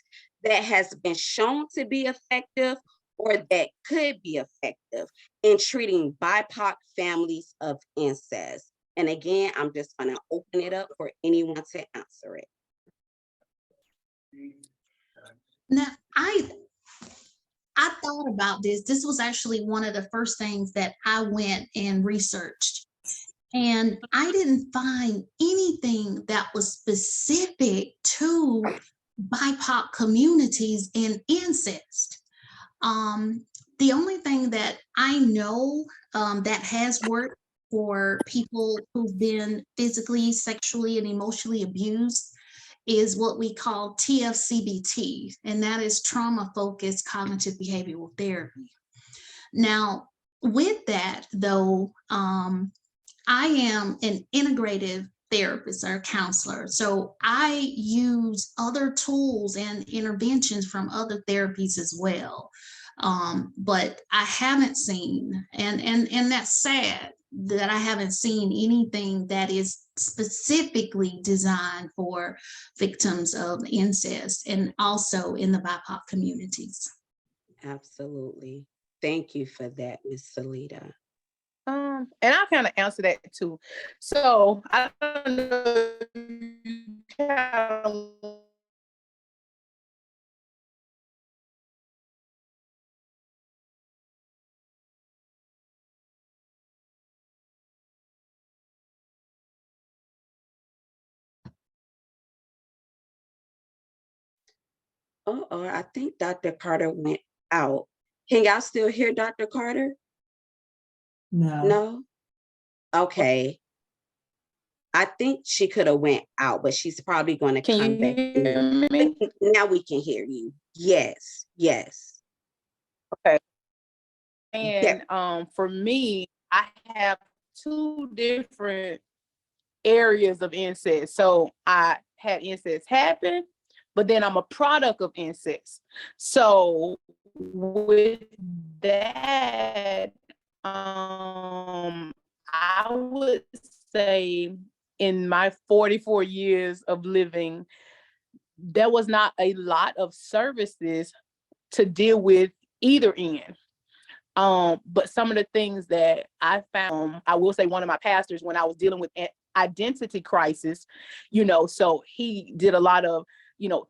that has been shown to be effective or that could be effective in treating BIPOC families of incest? And again, I'm just going to open it up for anyone to answer it. Now, I thought about this. This was actually one of the first things that I went and researched. And I didn't find anything that was specific to BIPOC communities and incest. The only thing that I know that has worked for people who've been physically, sexually, and emotionally abused is what we call TFCBT, and that is trauma-focused cognitive behavioral therapy. Now, with that, though, I am an integrative therapist or counselor. So I use other tools and interventions from other therapies as well. But I haven't seen, and that's sad that I haven't seen anything that is specifically designed for victims of incest and also in the BIPOC communities. Absolutely. Thank you for that, Miss Salida. And I'll kind of answer that too. So I don't know if you kind of I think Dr. Carter went out. Can y'all still hear Dr. Carter? No? Okay. I think she could have went out, but she's probably going to Can come you back hear in. me? Now we can hear you. Yes, yes. Okay. Yeah. And for me, I have two different areas of incest. So I had incest happen, but then I'm a product of incest. So with that, I would say in my 44 years of living, there was not a lot of services to deal with either end. But some of the things that I found, I will say one of my pastors, when I was dealing with identity crisis, so he did a lot of,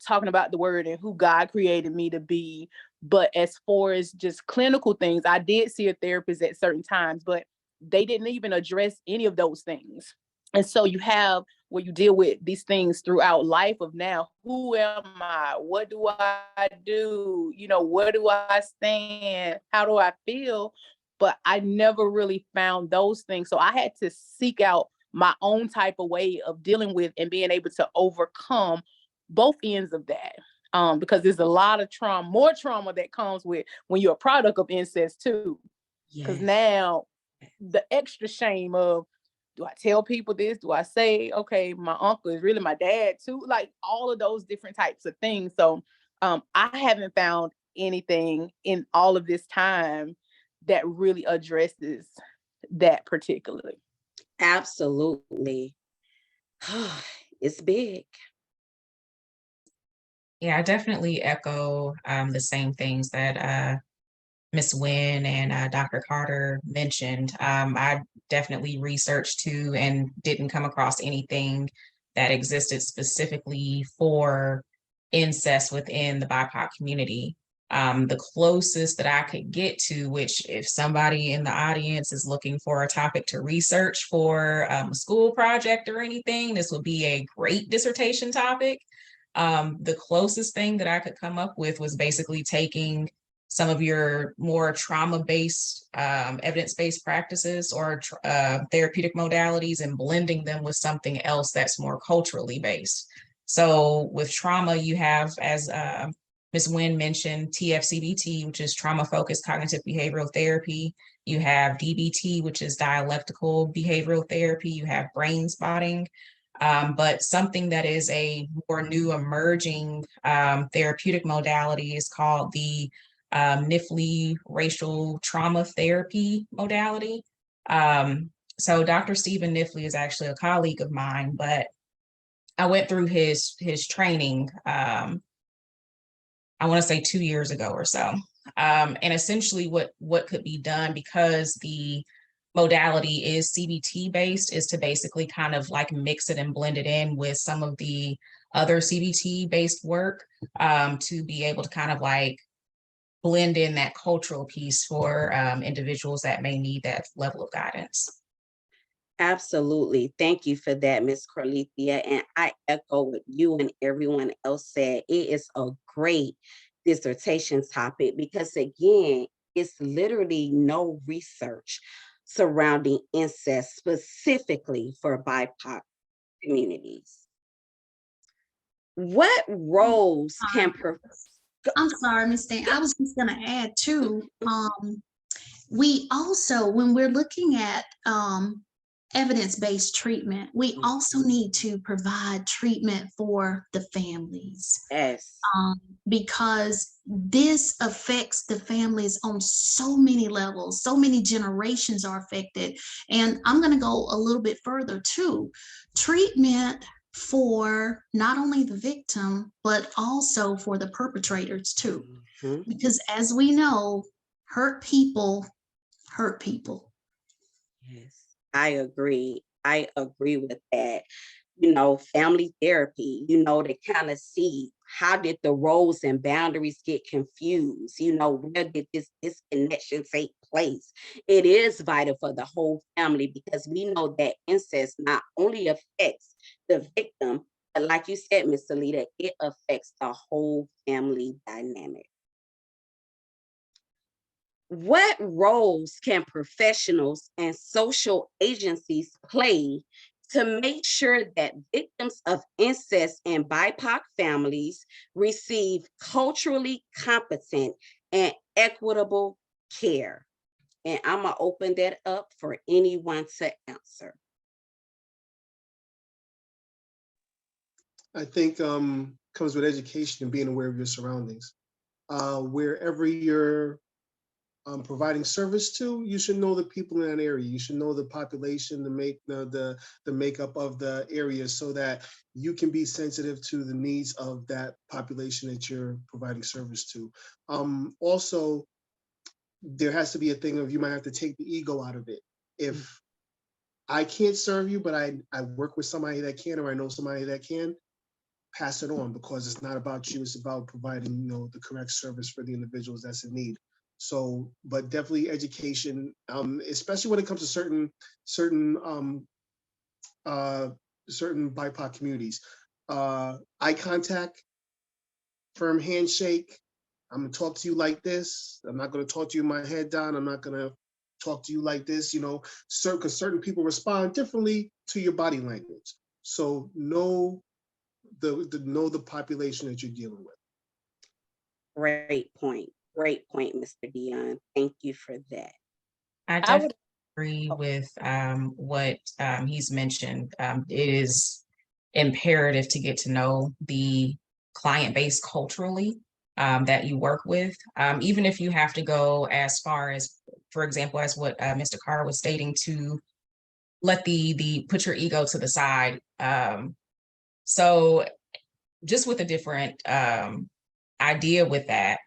talking about the word and who God created me to be. But as far as just clinical things, I did see a therapist at certain times, but they didn't even address any of those things. And so you have where you deal with these things throughout life of now, who am I? What do I do? Where do I stand? How do I feel? But I never really found those things. So I had to seek out my own type of way of dealing with and being able to overcome both ends of that. Because there's a lot of trauma, more trauma that comes with when you're a product of incest too. Because now the extra shame of, do I tell people this? Do I say, okay, my uncle is really my dad too? Like all of those different types of things. So I haven't found anything in all of this time that really addresses that particularly. Absolutely. It's big. Yeah, I definitely echo the same things that Ms. Wynn and Dr. Carter mentioned. I definitely researched too and didn't come across anything that existed specifically for incest within the BIPOC community. The closest that I could get to, which if somebody in the audience is looking for a topic to research for a school project or anything, this would be a great dissertation topic. The closest thing that I could come up with was basically taking some of your more trauma-based, evidence-based practices or therapeutic modalities and blending them with something else that's more culturally based. So with trauma, you have, as Ms. Wynn mentioned, TFCBT, which is trauma-focused cognitive behavioral therapy. You have DBT, which is dialectical behavioral therapy. You have brain spotting. But something that is a more new emerging therapeutic modality is called the NIFLE racial trauma therapy modality. So Dr. Stephen Nifley is actually a colleague of mine, but I went through his training, I want to say 2 years ago or so. And essentially what could be done, because the modality is CBT based, is to basically kind of like mix it and blend it in with some of the other CBT based work to be able to kind of like blend in that cultural piece for individuals that may need that level of guidance. Absolutely. Thank you for that, Ms. Corlethia. And I echo what you and everyone else said. It is a great dissertation topic because, again, it's literally no research surrounding incest specifically for BIPOC communities. What roles can I'm sorry, Ms. Dan. I was just going to add too. We also, when we're looking at evidence-based treatment. We also need to provide treatment for the families. Yes. Because this affects the families on so many levels, so many generations are affected. And I'm going to go a little bit further too. Treatment for not only the victim, but also for the perpetrators too. Mhm. Because as we know, hurt people hurt people. Yes, I agree. I agree with that. Family therapy, to kind of see how did the roles and boundaries get confused? Where did this disconnection take place? It is vital for the whole family because we know that incest not only affects the victim, but like you said, Miss Alita, it affects the whole family dynamic. What roles can professionals and social agencies play to make sure that victims of incest and BIPOC families receive culturally competent and equitable care? And I'm going to open that up for anyone to answer. I think comes with education and being aware of your surroundings. Wherever you're providing service to, you should know the people in that area. You should know the population, the makeup of the area, so that you can be sensitive to the needs of that population that you're providing service to. Also, there has to be a thing of you might have to take the ego out of it. If I can't serve you, but I work with somebody that can, or I know somebody that can, pass it on, because it's not about you, it's about providing the correct service for the individuals that's in need. So, but definitely education, especially when it comes to certain BIPOC communities. Eye contact, firm handshake. I'm gonna talk to you like this. I'm not gonna talk to you with my head down. I'm not gonna talk to you like this. Because certain people respond differently to your body language. So know the population that you're dealing with. Great point. Great point, Mr. Dion. Thank you for that. I I would definitely agree with what he's mentioned. It is imperative to get to know the client base culturally that you work with, even if you have to go as far as, for example, as what Mr. Carr was stating, to let the put your ego to the side. So just with a different idea with that,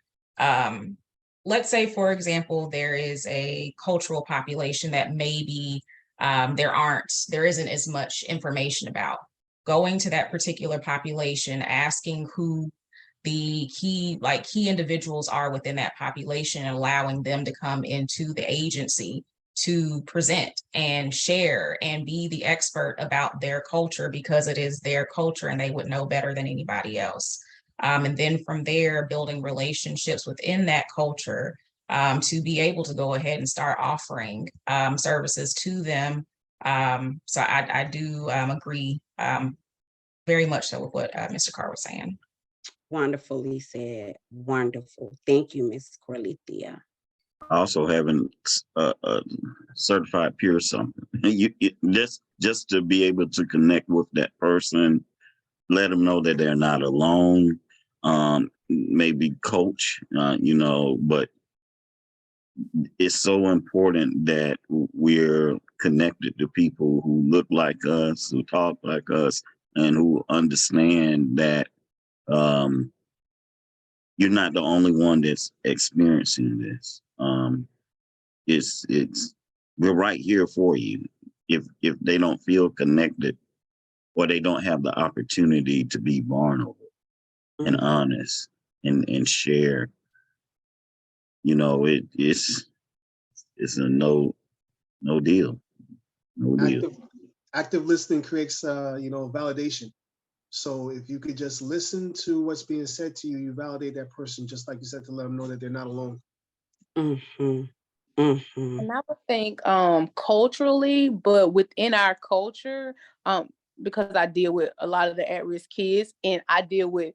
let's say, for example, there is a cultural population that maybe there isn't as much information about. Going to that particular population, asking who the key individuals are within that population, and allowing them to come into the agency to present and share and be the expert about their culture, because it is their culture and they would know better than anybody else. And then from there, building relationships within that culture to be able to go ahead and start offering services to them. So I do agree very much so with what Mr. Carr was saying. Wonderfully said. Wonderful. Thank you, Miss Corlethea. Also having a certified peer something. Just to be able to connect with that person, let them know that they're not alone. Maybe coach, but it's so important that we're connected to people who look like us, who talk like us, and who understand that you're not the only one that's experiencing this. It's we're right here for you. If they don't feel connected, or they don't have the opportunity to be vulnerable and honest and share, it's a no deal. No deal. Active listening creates validation. So if you could just listen to what's being said to you, you validate that person, just like you said, to let them know that they're not alone. Mm-hmm. Mm-hmm. And I would think culturally, but within our culture, because I deal with a lot of the at-risk kids, and I deal with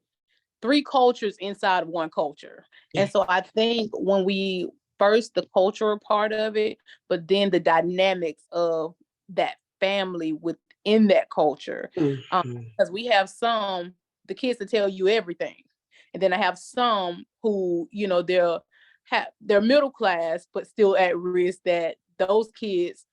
3 cultures inside of one culture. And so I think when we first the cultural part of it, but then the dynamics of that family within that culture. Mhm. Because we have the kids to tell you everything. And then I have some who, they're middle class, but still at risk, that those kids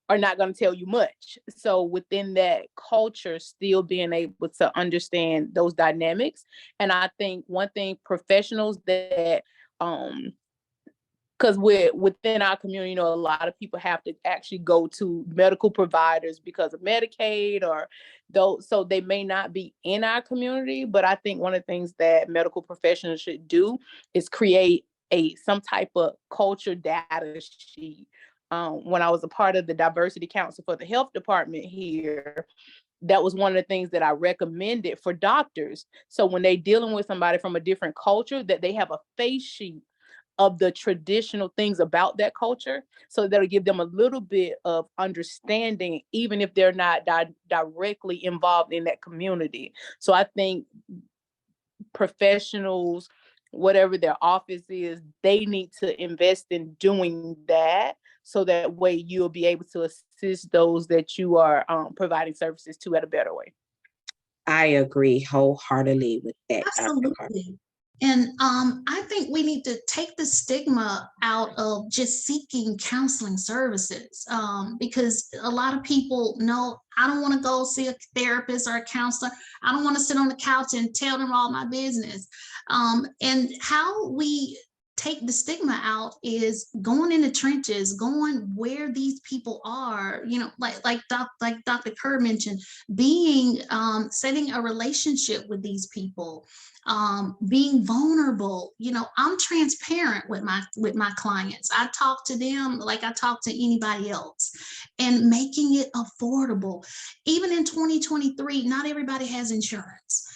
are not going to tell you much. So within that culture, still being able to understand those dynamics. And I think one thing professionals that, because within our community, a lot of people have to actually go to medical providers because of Medicaid or those, so they may not be in our community. But I think one of the things that medical professionals should do is create some type of culture data sheet. When I was a part of the diversity council for the health department here, that was one of the things that I recommended for doctors. So when they're dealing with somebody from a different culture, that they have a face sheet of the traditional things about that culture, so that'll give them a little bit of understanding, even if they're not directly involved in that community. So I think professionals, whatever their office is, they need to invest in doing that, so that way you'll be able to assist those that you are providing services to at a better way. I agree wholeheartedly with that, Dr. Carter. Absolutely. And I think we need to take the stigma out of just seeking counseling services, because a lot of people know, I don't want to go see a therapist or a counselor. I don't want to sit on the couch and tell them all my business. And how we take the stigma out is going in the trenches, going where these people are, like Dr. Kerr mentioned, being setting a relationship with these people, being vulnerable. I'm transparent with my clients. I talk to them like I talk to anybody else, and making it affordable. Even in 2023, not everybody has insurance.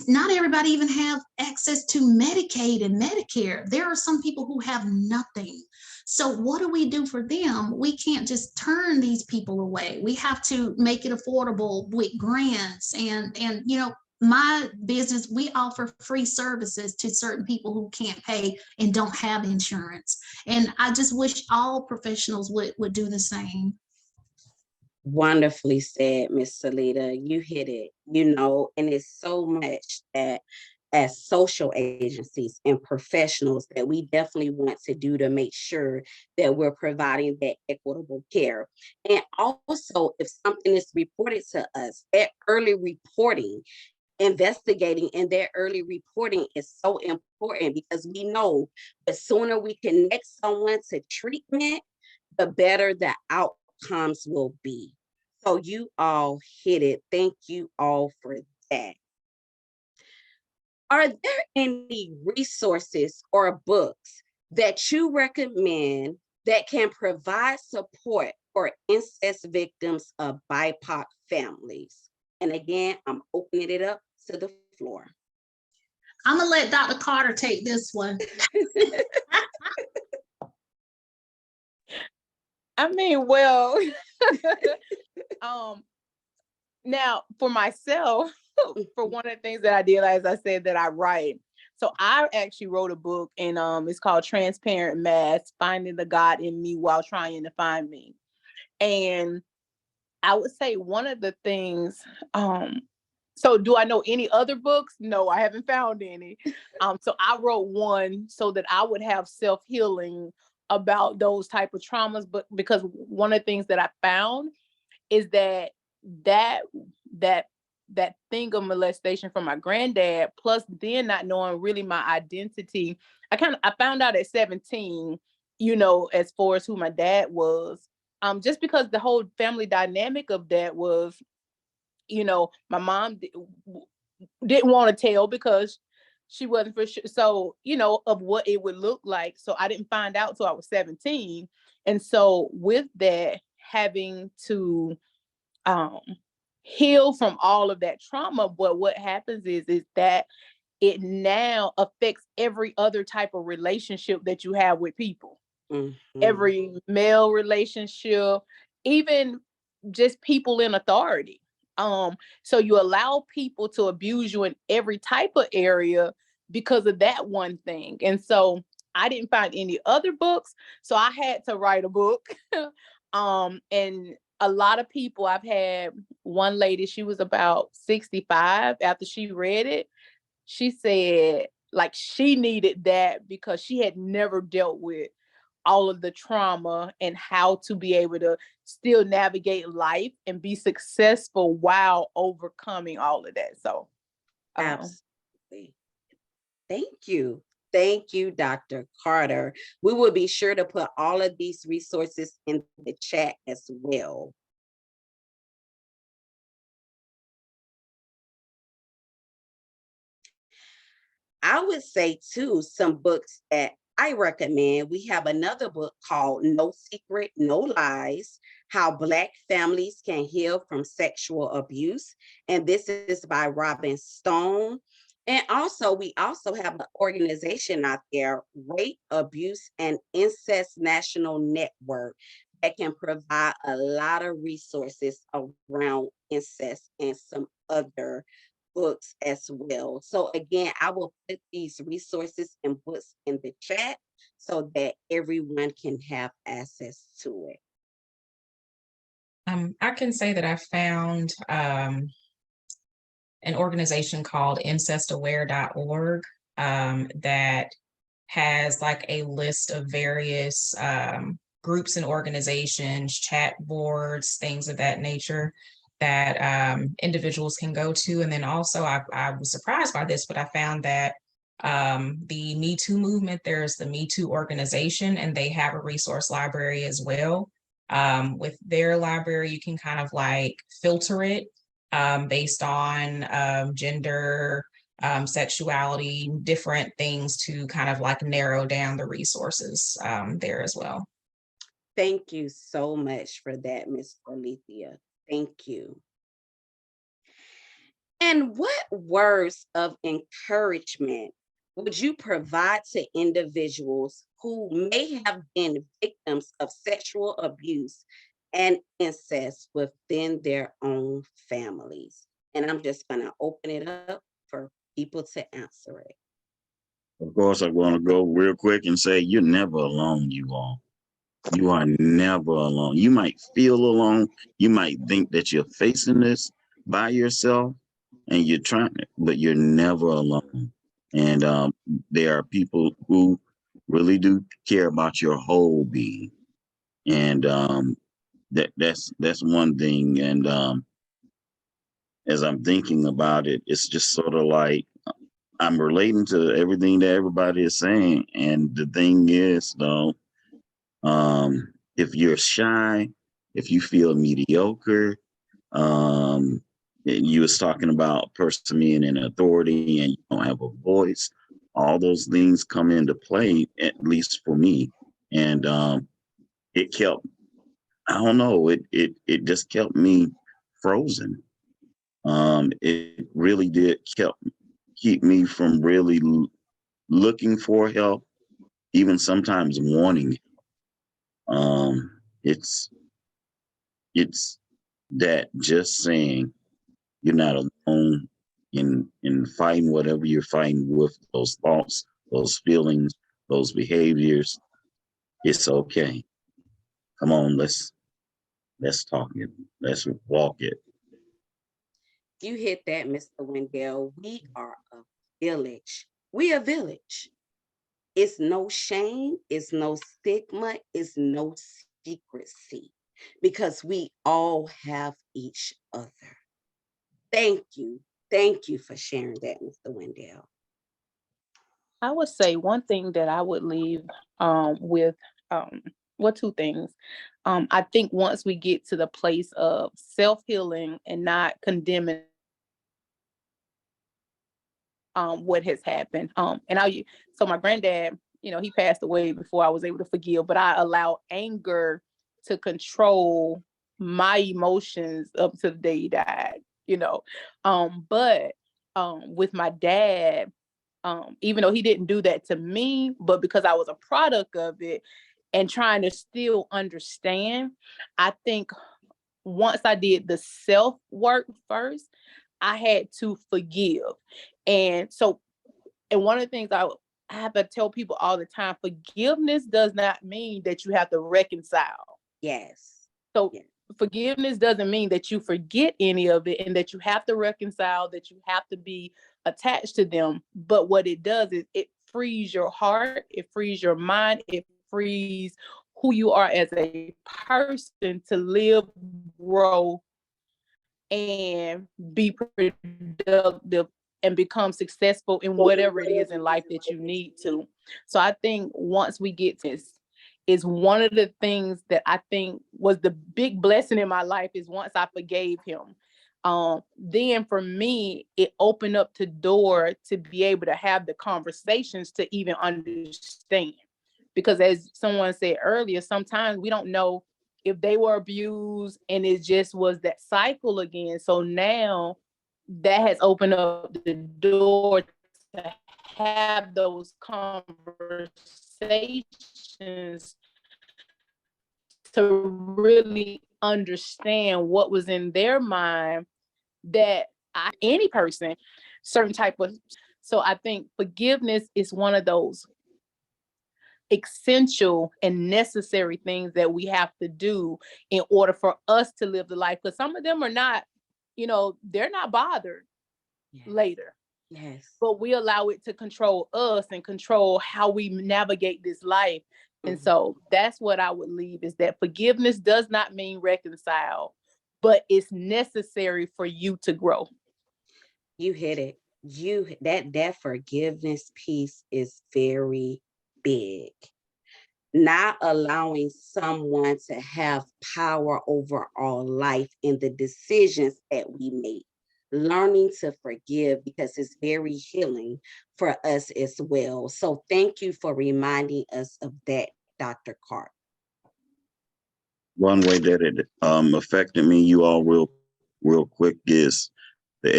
Not everybody even have access to Medicaid and Medicare. There are some people who have nothing. So what do we do for them? We can't just turn these people away. We have to make it affordable with grants and my business, we offer free services to certain people who can't pay and don't have insurance. And I just wish all professionals would do the same. Wonderfully said, Miss Salida. You hit it, and it's so much that as social agencies and professionals that we definitely want to do to make sure that we're providing that equitable care. And also, if something is reported to us, that early reporting, investigating and their early reporting is so important, because we know the sooner we connect someone to treatment, the better the outcomes will be. So you all hit it. Thank you all for that. Are there any resources or books that you recommend that can provide support for incest victims of BIPOC families? And again, I'm opening it up to the floor. I'm gonna let Dr. Carter take this one. I mean, well, now for myself, for one of the things that I did, as I said, that I write. So I actually wrote a book, and it's called Transparent Mass: Finding the God in Me While Trying to Find Me. And I would say one of the things, so do I know any other books? No, I haven't found any. So I wrote one so that I would have self-healing about those type of traumas, but because one of the things that I found is that thing of molestation from my granddad, plus then not knowing really my identity. I found out at 17, as far as who my dad was. Just because the whole family dynamic of that was, my mom didn't want to tell because she wasn't for sure. So, of what it would look like. So I didn't find out till I was 17. And so with that, having to heal from all of that trauma, but what happens is that it now affects every other type of relationship that you have with people. Mm-hmm. Every male relationship, even just people in authority. So you allow people to abuse you in every type of area because of that one thing. And so I didn't find any other books, so I had to write a book. And a lot of people, I've had one lady, she was about 65. After she read it, she said like she needed that because she had never dealt with all of the trauma and how to be able to still navigate life and be successful while overcoming all of that. So Absolutely. Thank you. Thank you, Dr. Carter. We will be sure to put all of these resources in the chat as well. I would say too, some books that I recommend. We have another book called No Secret, No Lies, How Black Families Can Heal from Sexual Abuse. And this is by Robin Stone. And also, we also have an organization out there, Rape, Abuse, and Incest National Network, that can provide a lot of resources around incest and some other books as well. So again, I will put these resources and books in the chat so that everyone can have access to it. I can say that I found an organization called incestaware.org that has like a list of various groups and organizations, chat boards, things of that nature that individuals can go to. And then also, I was surprised by this, but I found that the Me Too movement, there's the Me Too organization, and they have a resource library as well. With their library, you can kind of like filter it based on gender, sexuality, different things to kind of like narrow down the resources there as well. Thank you so much for that, Ms. Alethea. Thank you. And what words of encouragement would you provide to individuals who may have been victims of sexual abuse and incest within their own families? And I'm just going to open it up for people to answer it. Of course, I want to go real quick and say you're never alone, you all. You are never alone. You might feel alone. You might think that you're facing this by yourself and you're trying, but you're never alone. And there are people who really do care about your whole being. And that's one thing. And as I'm thinking about it, it's just sort of like I'm relating to everything that everybody is saying. And the thing is, though, if you're shy, if you feel mediocre, and you was talking about a person being in authority and you don't have a voice, all those things come into play, at least for me. And it kept, I don't know, it just kept me frozen. It really did keep me from really looking for help, even sometimes wanting. It's that just saying you're not alone in fighting whatever you're fighting with, those thoughts, those feelings, those behaviors. It's okay. Come on, let's talk it. Let's walk it. You hit that, Mr. Wendell. We are a village. We a village. It's no shame, it's no stigma, it's no secrecy because we all have each other. Thank you. Thank you for sharing that, Mr. Wendell. I would say one thing that I would leave with, two things. I think once we get to the place of self-healing and not condemning what has happened. So my granddad, he passed away before I was able to forgive, but I allowed anger to control my emotions up to the day he died, But with my dad, even though he didn't do that to me, but because I was a product of it and trying to still understand, I think once I did the self work first, I had to forgive. And one of the things I have to tell people all the time, forgiveness does not mean that you have to reconcile. Yes. So yes. forgiveness doesn't mean that you forget any of it and that you have to reconcile, that you have to be attached to them. But what it does is it frees your heart, it frees your mind, it frees who you are as a person to live, grow, and be productive and become successful in whatever it is in life that you need to. So I think once we get to this, is one of the things that I think was the big blessing in my life is once I forgave him. Then for me, it opened up the door to be able to have the conversations to even understand. Because as someone said earlier, sometimes we don't know if they were abused and it just was that cycle again. So now that has opened up the door to have those conversations to really understand what was in their mind that any person, certain type of. So I think forgiveness is one of those essential and necessary things that we have to do in order for us to live the life. Because some of them are not, they're not bothered later. Yes. But we allow it to control us and control how we navigate this life. And so that's what I would leave, is that forgiveness does not mean reconcile, but it's necessary for you to grow. You hit it. That forgiveness piece is very big. Not allowing someone to have power over our life and the decisions that we make. Learning to forgive, because it's very healing for us as well. So thank you for reminding us of that, Dr. Carr. One way that it affected me, you all real quick, is the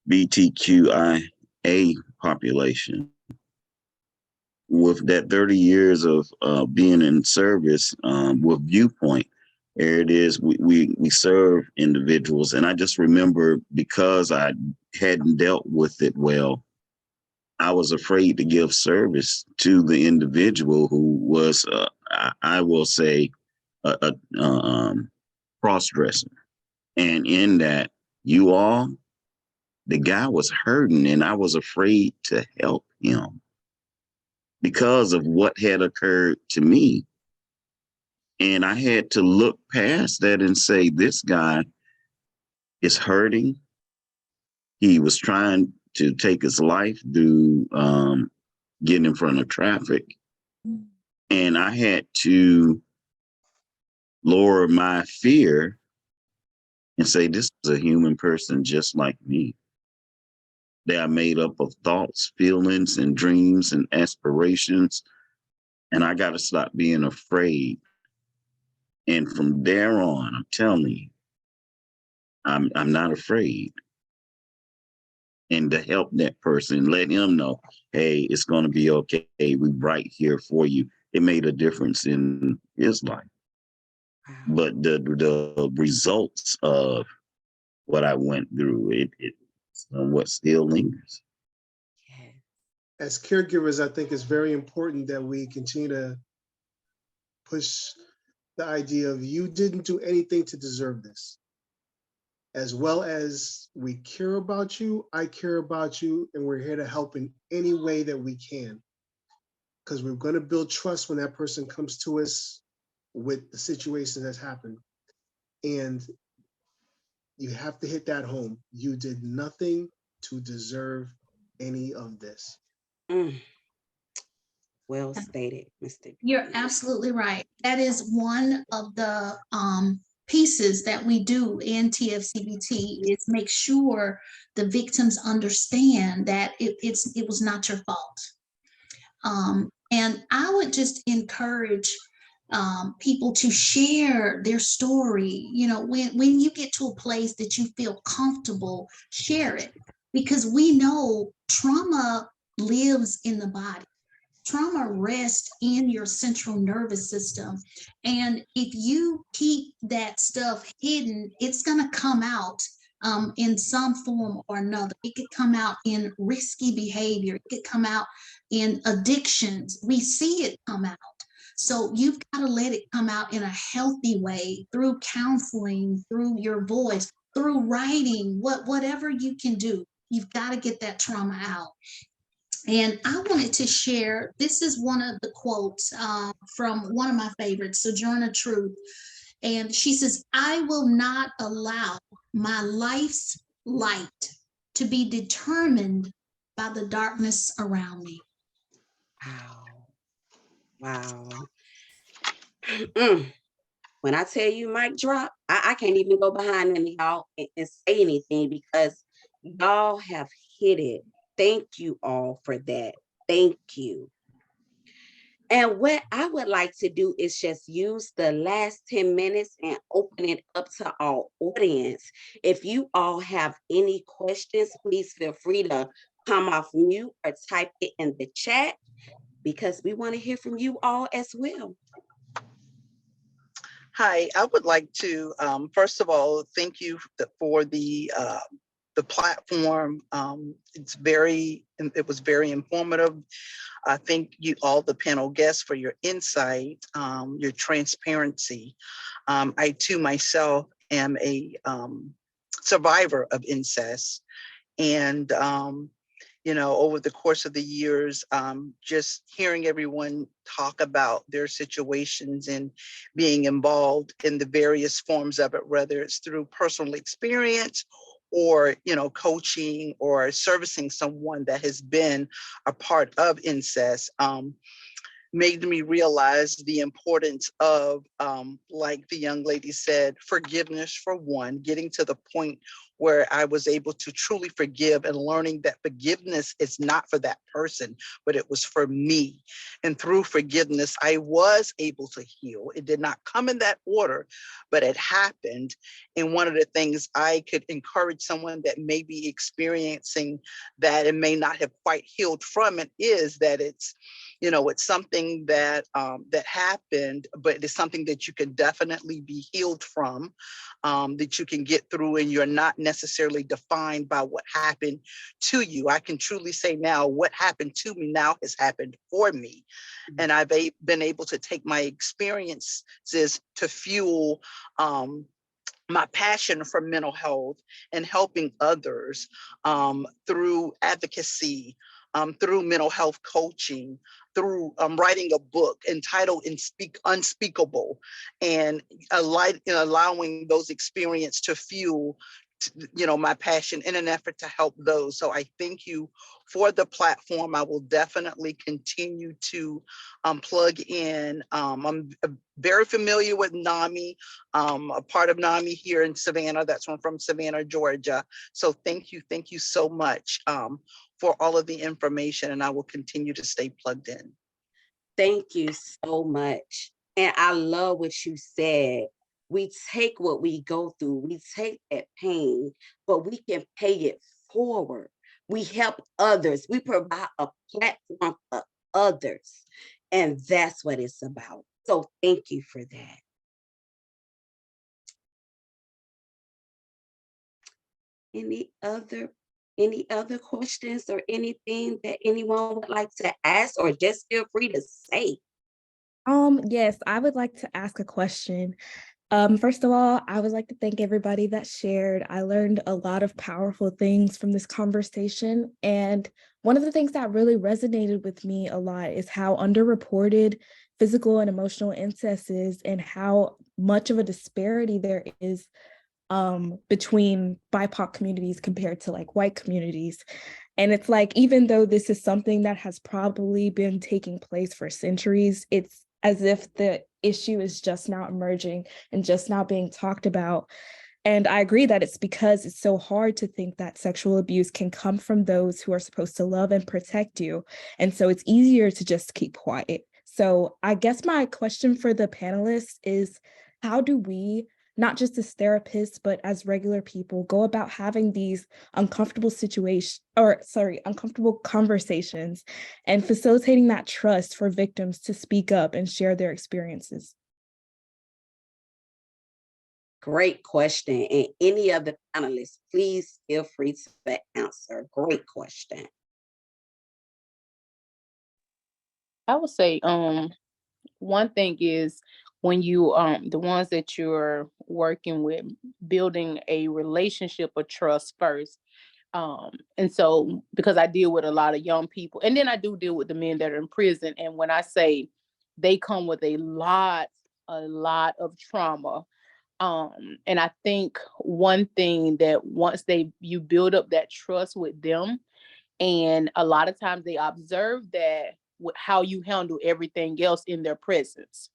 LGBTQIA population. With that 30 years of being in service with Viewpoint, there it is. We serve individuals, and I just remember, because I hadn't dealt with it well, I was afraid to give service to the individual who was, I will say, a cross-dresser. And in that, the guy was hurting, and I was afraid to help him because of what had occurred to me. And I had to look past that and say, this guy is hurting. He was trying to take his life through getting in front of traffic. And I had to lower my fear and say, this is a human person just like me. They are made up of thoughts, feelings, and dreams and aspirations. And I got to stop being afraid. And from there on, I'm telling you, I'm not afraid. And to help that person, let him know, hey, it's going to be okay. We're right here for you. It made a difference in his life. Wow. But the results of what I went through, it somewhat still lingers. Yeah. As caregivers, I think it's very important that we continue to push the idea of, you didn't do anything to deserve this. As well as we care about you, I care about you, and we're here to help in any way that we can. Because we're going to build trust when that person comes to us with the situation that's happened. And you have to hit that home. You did nothing to deserve any of this. Well stated, Mr. You're absolutely right. That is one of the pieces that we do in TFCBT, is make sure the victims understand that it was not your fault. And I would just encourage people to share their story. When you get to a place that you feel comfortable, share it, because we know trauma lives in the body. Trauma rests in your central nervous system. And if you keep that stuff hidden, it's going to come out in some form or another. It could come out in risky behavior. It could come out in addictions. We see it come out. So you've got to let it come out in a healthy way through counseling, through your voice, through writing, whatever you can do. You've got to get that trauma out. And I wanted to share, this is one of the quotes from one of my favorites, Sojourner Truth. And she says, I will not allow my life's light to be determined by the darkness around me. Wow. Wow. Mm. When I tell you mic drop, I can't even go behind any of y'all and say anything because y'all have hit it. Thank you all for that. Thank you. And what I would like to do is just use the last 10 minutes and open it up to our audience. If you all have any questions, please feel free to come off mute or type it in the chat because we want to hear from you all as well. Hi, I would like to, first of all, thank you for the platform. It was very informative. I thank you all, the panel guests, for your insight, your transparency. I too myself am a survivor of incest, and you know, over the course of the years, just hearing everyone talk about their situations and being involved in the various forms of it, whether it's through personal experience or, you know, coaching or servicing someone that has been a part of incest, made me realize the importance of, like the young lady said, forgiveness for one, getting to the point where I was able to truly forgive and learning that forgiveness is not for that person, but it was for me. And through forgiveness, I was able to heal. It did not come in that order, but it happened. And one of the things I could encourage someone that may be experiencing that and may not have quite healed from it is that it's, you know, it's something that that happened, but it's something that you can definitely be healed from, that you can get through, and you're not necessarily defined by what happened to you. I can truly say now, what happened to me now has happened for me. And I've been able to take my experiences to fuel my passion for mental health and helping others through advocacy, through mental health coaching, through writing a book entitled Unspeakable, and allowing those experiences to fuel, you know, my passion in an effort to help those. So I thank you for the platform. I will definitely continue to plug in. I'm very familiar with NAMI, a part of NAMI here in Savannah. That's one from Savannah, Georgia. So thank you so much for all of the information, and I will continue to stay plugged in. Thank you so much. And I love what you said. We take what we go through, we take that pain, but we can pay it forward. We help others. We provide a platform for others. And that's what it's about. So thank you for that. Any other questions or anything that anyone would like to ask, or just feel free to say? Yes, I would like to ask a question. First of all, I would like to thank everybody that shared. I learned a lot of powerful things from this conversation. And one of the things that really resonated with me a lot is how underreported physical and emotional incest is, and how much of a disparity there is between BIPOC communities compared to like white communities. And it's like, even though this is something that has probably been taking place for centuries, it's as if the issue is just now emerging and just now being talked about. And I agree that it's because it's so hard to think that sexual abuse can come from those who are supposed to love and protect you. And so it's easier to just keep quiet. So I guess my question for the panelists is, how do we, not just as therapists, but as regular people, go about having these uncomfortable conversations and facilitating that trust for victims to speak up and share their experiences? Great question. And any other panelists, please feel free to answer. Great question. I would say, one thing is when you the ones that you're working with, building a relationship of trust first. And so because I deal with a lot of young people, and then I do deal with the men that are in prison, and when I say they come with a lot of trauma. And I think one thing that once you build up that trust with them, and a lot of times they observe that with how you handle everything else in their presence.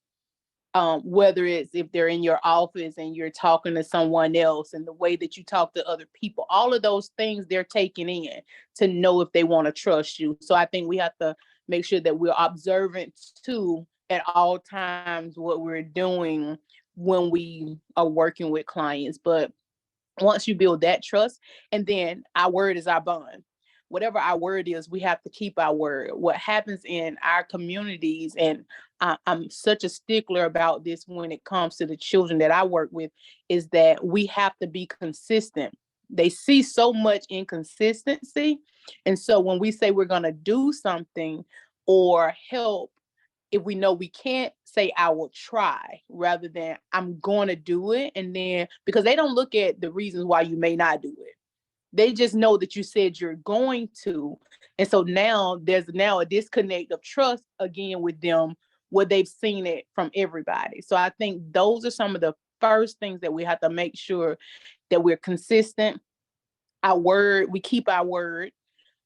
Whether it's if they're in your office and you're talking to someone else, and the way that you talk to other people, all of those things they're taking in to know if they want to trust you. So I think we have to make sure that we're observant too at all times what we're doing when we are working with clients. But once you build that trust, and then our word is our bond. Whatever our word is, we have to keep our word. What happens in our communities, and I'm such a stickler about this when it comes to the children that I work with, is that we have to be consistent. They see so much inconsistency. And so when we say we're going to do something or help, if we know we can't, say I will try rather than I'm going to do it. And then because they don't look at the reasons why you may not do it. They just know that you said you're going to. And so now there's a disconnect of trust again with them where they've seen it from everybody. So I think those are some of the first things that we have to make sure that we're consistent. Our word, we keep our word.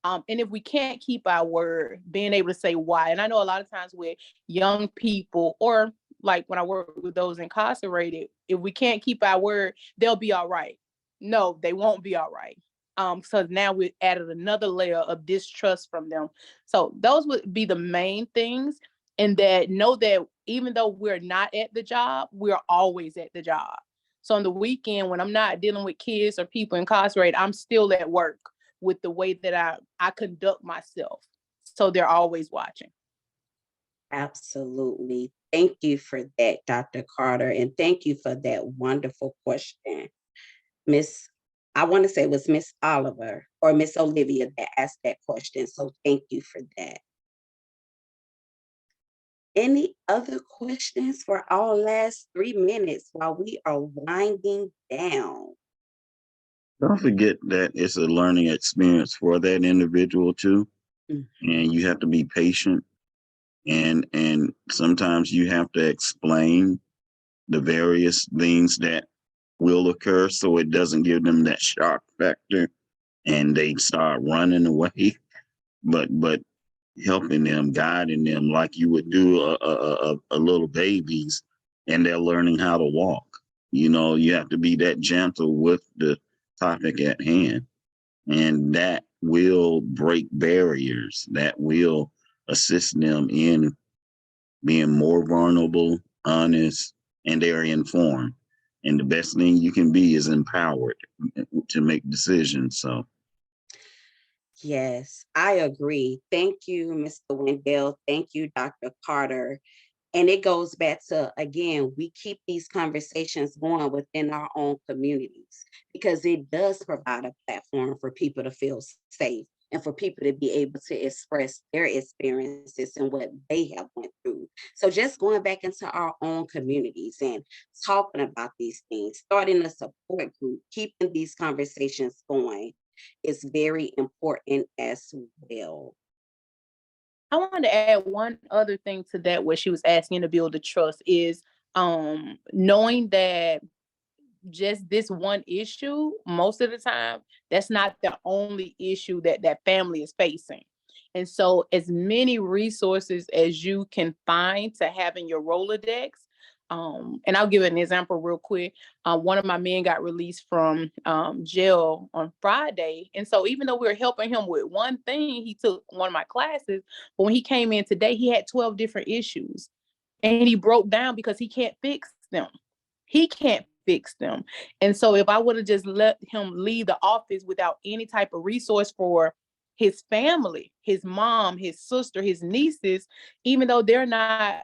And if we can't keep our word, being able to say why. And I know a lot of times with young people, or like when I work with those incarcerated, if we can't keep our word, they'll be all right. No, they won't be all right. So now we added another layer of distrust from them. So those would be the main things. And that know that even though we're not at the job, we're always at the job. So on the weekend, when I'm not dealing with kids or people incarcerated, I'm still at work with the way that I conduct myself. So they're always watching. Absolutely. Thank you for that, Dr. Carter, and thank you for that wonderful question. Miss, I want to say it was Miss Oliver or Miss Olivia that asked that question. So thank you for that. Any other questions for our last 3 minutes while we are winding down? Don't forget that it's a learning experience for that individual too. Mhm. And you have to be patient, and sometimes you have to explain the various things that will occur so it doesn't give them that shock factor and they start running away. But helping them, guiding them like you would do a little babies, and they're learning how to walk. You know, you have to be that gentle with the topic at hand, and that will break barriers. That will assist them in being more vulnerable, honest, and they're informed. And the best thing you can be is empowered to make decisions. So Yes, I agree. Thank you, Mr. Wendell. Thank you, Dr. Carter. And it goes back to, again, we keep these conversations going within our own communities because it does provide a platform for people to feel safe and for people to be able to express their experiences and what they have went through. So just going back into our own communities and talking about these things, starting a support group, keeping these conversations going is very important as well. I wanted to add one other thing to that, what she was asking to build the trust is knowing that just this one issue, most of the time, that's not the only issue that that family is facing. And so as many resources as you can find to have in your Rolodex, and I'll give an example real quick. One of my men got released from jail on Friday. And so even though we were helping him with one thing, he took one of my classes, but when he came in today, he had 12 different issues. And he broke down because he can't fix them. He can't fix them. And so if I would have just let him leave the office without any type of resource for his family, his mom, his sister, his nieces, even though they're not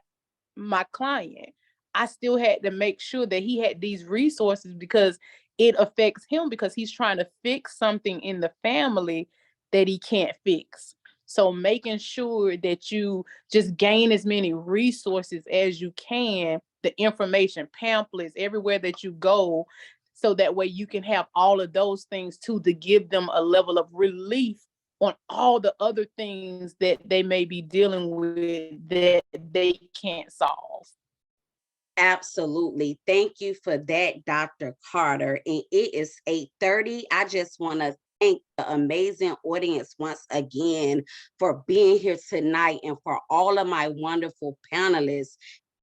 my client, I still had to make sure that he had these resources because it affects him because he's trying to fix something in the family that he can't fix. So making sure that you just gain as many resources as you can, the information, pamphlets, everywhere that you go, so that way you can have all of those things too, to give them a level of relief on all the other things that they may be dealing with that they can't solve. Absolutely. Thank you for that, Dr. Carter. And it is 8:30. I just want to thank the amazing audience once again for being here tonight, and for all of my wonderful panelists.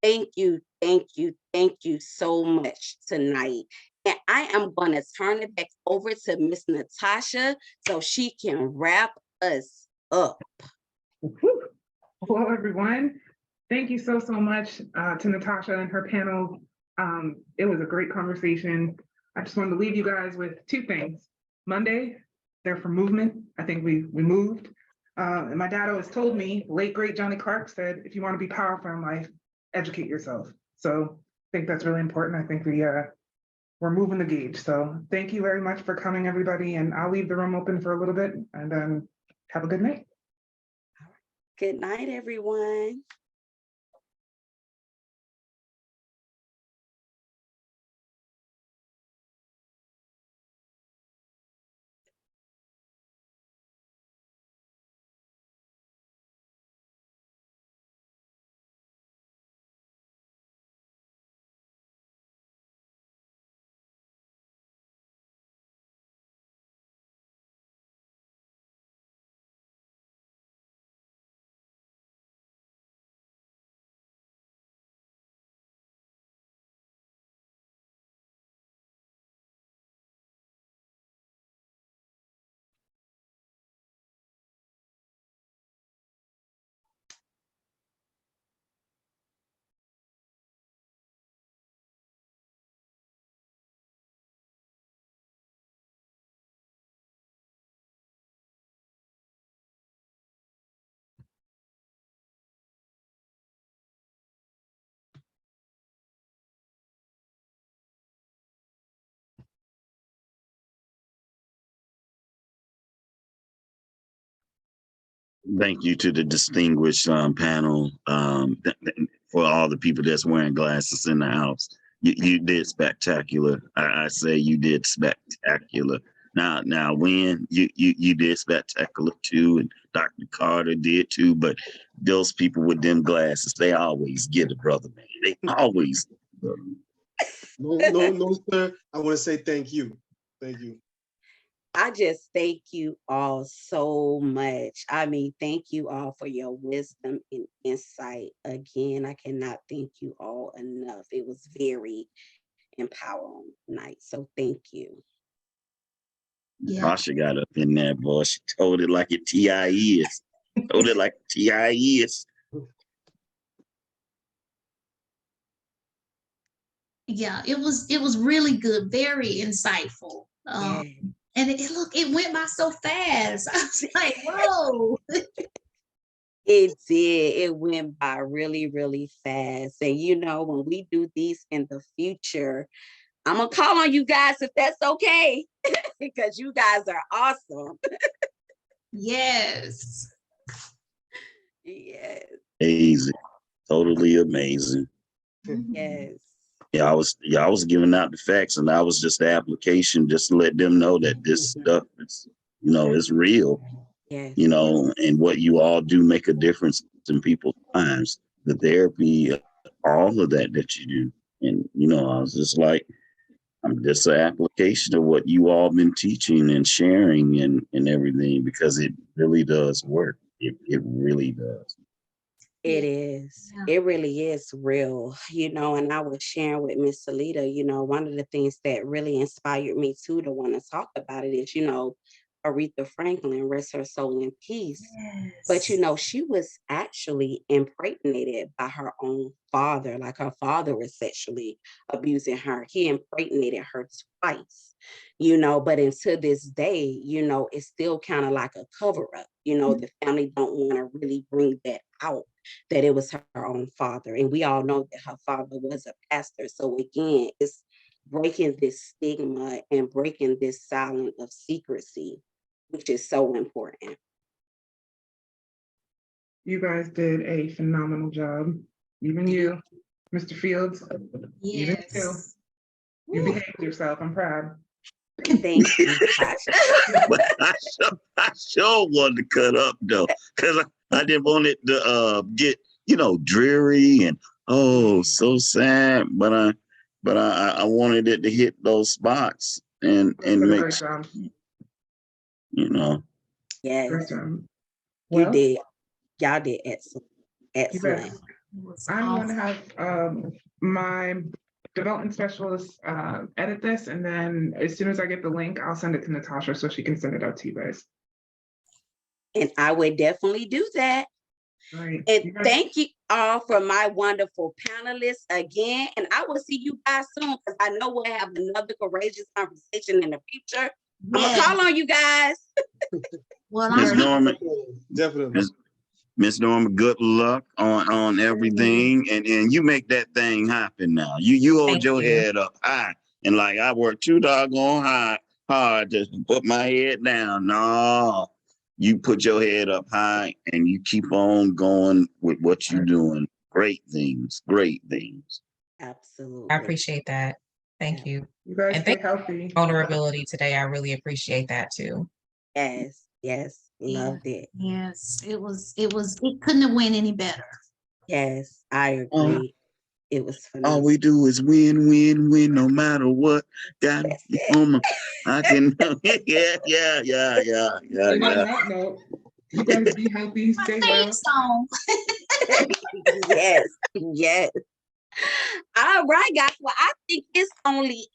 Thank you, thank you, thank you so much tonight. And I am going to turn it back over to Miss Natasha so she can wrap us up. Hello, everyone. Thank you so much to Natasha and her panel. It was a great conversation. I just wanted to leave you guys with two things. Monday, they're for movement. I think we moved. And my dad always told me, late great Johnny Clark said, if you want to be powerful in life, educate yourself. So I think that's really important. I think we're moving the gauge. So thank you very much for coming, everybody. And I'll leave the room open for a little bit, and then have a good night. Good night, everyone. Thank you to the distinguished panel, for all the people that's wearing glasses in the house. You did spectacular. I say you did spectacular. Now, Wynn, you did spectacular too, and Dr. Carter did too. But those people with them glasses, they always get it, brother, man. They always. No, sir. I want to say thank you. Thank you. I just thank you all so much. I mean, thank you all for your wisdom and insight. Again, I cannot thank you all enough. It was very empowering night. So thank you. Yeah. Tasha got up in there, boy. She told it like it TI is. Told it like TI is. Yeah, it was really good, very insightful. Yeah. And it went by so fast. I was like, whoa. It did. It went by really, really fast. And you know, when we do these in the future, I'm gonna call on you guys if that's okay, because you guys are awesome. Yes. Yes. Amazing. Totally amazing. Yes. Yeah, I was giving out the facts, and I was just the application, just to let them know that this stuff is, it's real, Yes. And what you all do make a difference in people's lives. The therapy, all of that you do. And, I was just like, I'm just an application of what you all been teaching and sharing and everything, because it really does work. It really does. It is. Yeah. It really is real, and I was sharing with Miss Salita, one of the things that really inspired me too to want to talk about it is, Aretha Franklin, rest her soul in peace. But Yes. she was actually impregnated by her own father. Like her father was sexually abusing her. He impregnated her twice, but until this day, it's still kind of like a cover up. The family don't want to really bring that out, that it was her own father. And we all know that her father was a pastor. So again, it's breaking this stigma and breaking this silence of secrecy, which is so important. You guys did a phenomenal job. Even you, Mr. Fields, even you. Yes. You Woo. behaved yourself. I'm proud. Thank you, Tasha. But I sure wanted to cut up though, because I didn't want it to get, dreary and so sad. But I wanted it to hit those spots and You did a make great job. Yes, Great job. you Well, did. Y'all did excellent. you Excellent. guys, It was I'm going to awesome. have my development specialist edit this, and then as soon as I get the link, I'll send it to Natasha so she can send it out to you guys. And I would definitely do that. All right. And thank you all for my wonderful panelists again. And I will see you guys soon because I know we'll have another courageous conversation in the future. I'm gonna call on you guys. Well, Miss I'm Norman, Definitely. Miss Norman, good luck on everything, and you make that thing happen now. You hold Thank your you. head up high, and like I worked too doggone hard to put my head down. No, you put your head up high, and you keep on going with what you're doing. Great things, great things. Absolutely. I appreciate that. Thank you. You guys And stay thank you for healthy. vulnerability today. I really appreciate that too. Yes, loved it. Yes, it couldn't have went any better. Yes, I agree. It was All phenomenal. we do is win, win, win, no matter what. Got it. I can. yeah. And on that note, you guys be healthy, stay well. Song. Yes. All right, guys. Well, I think it's only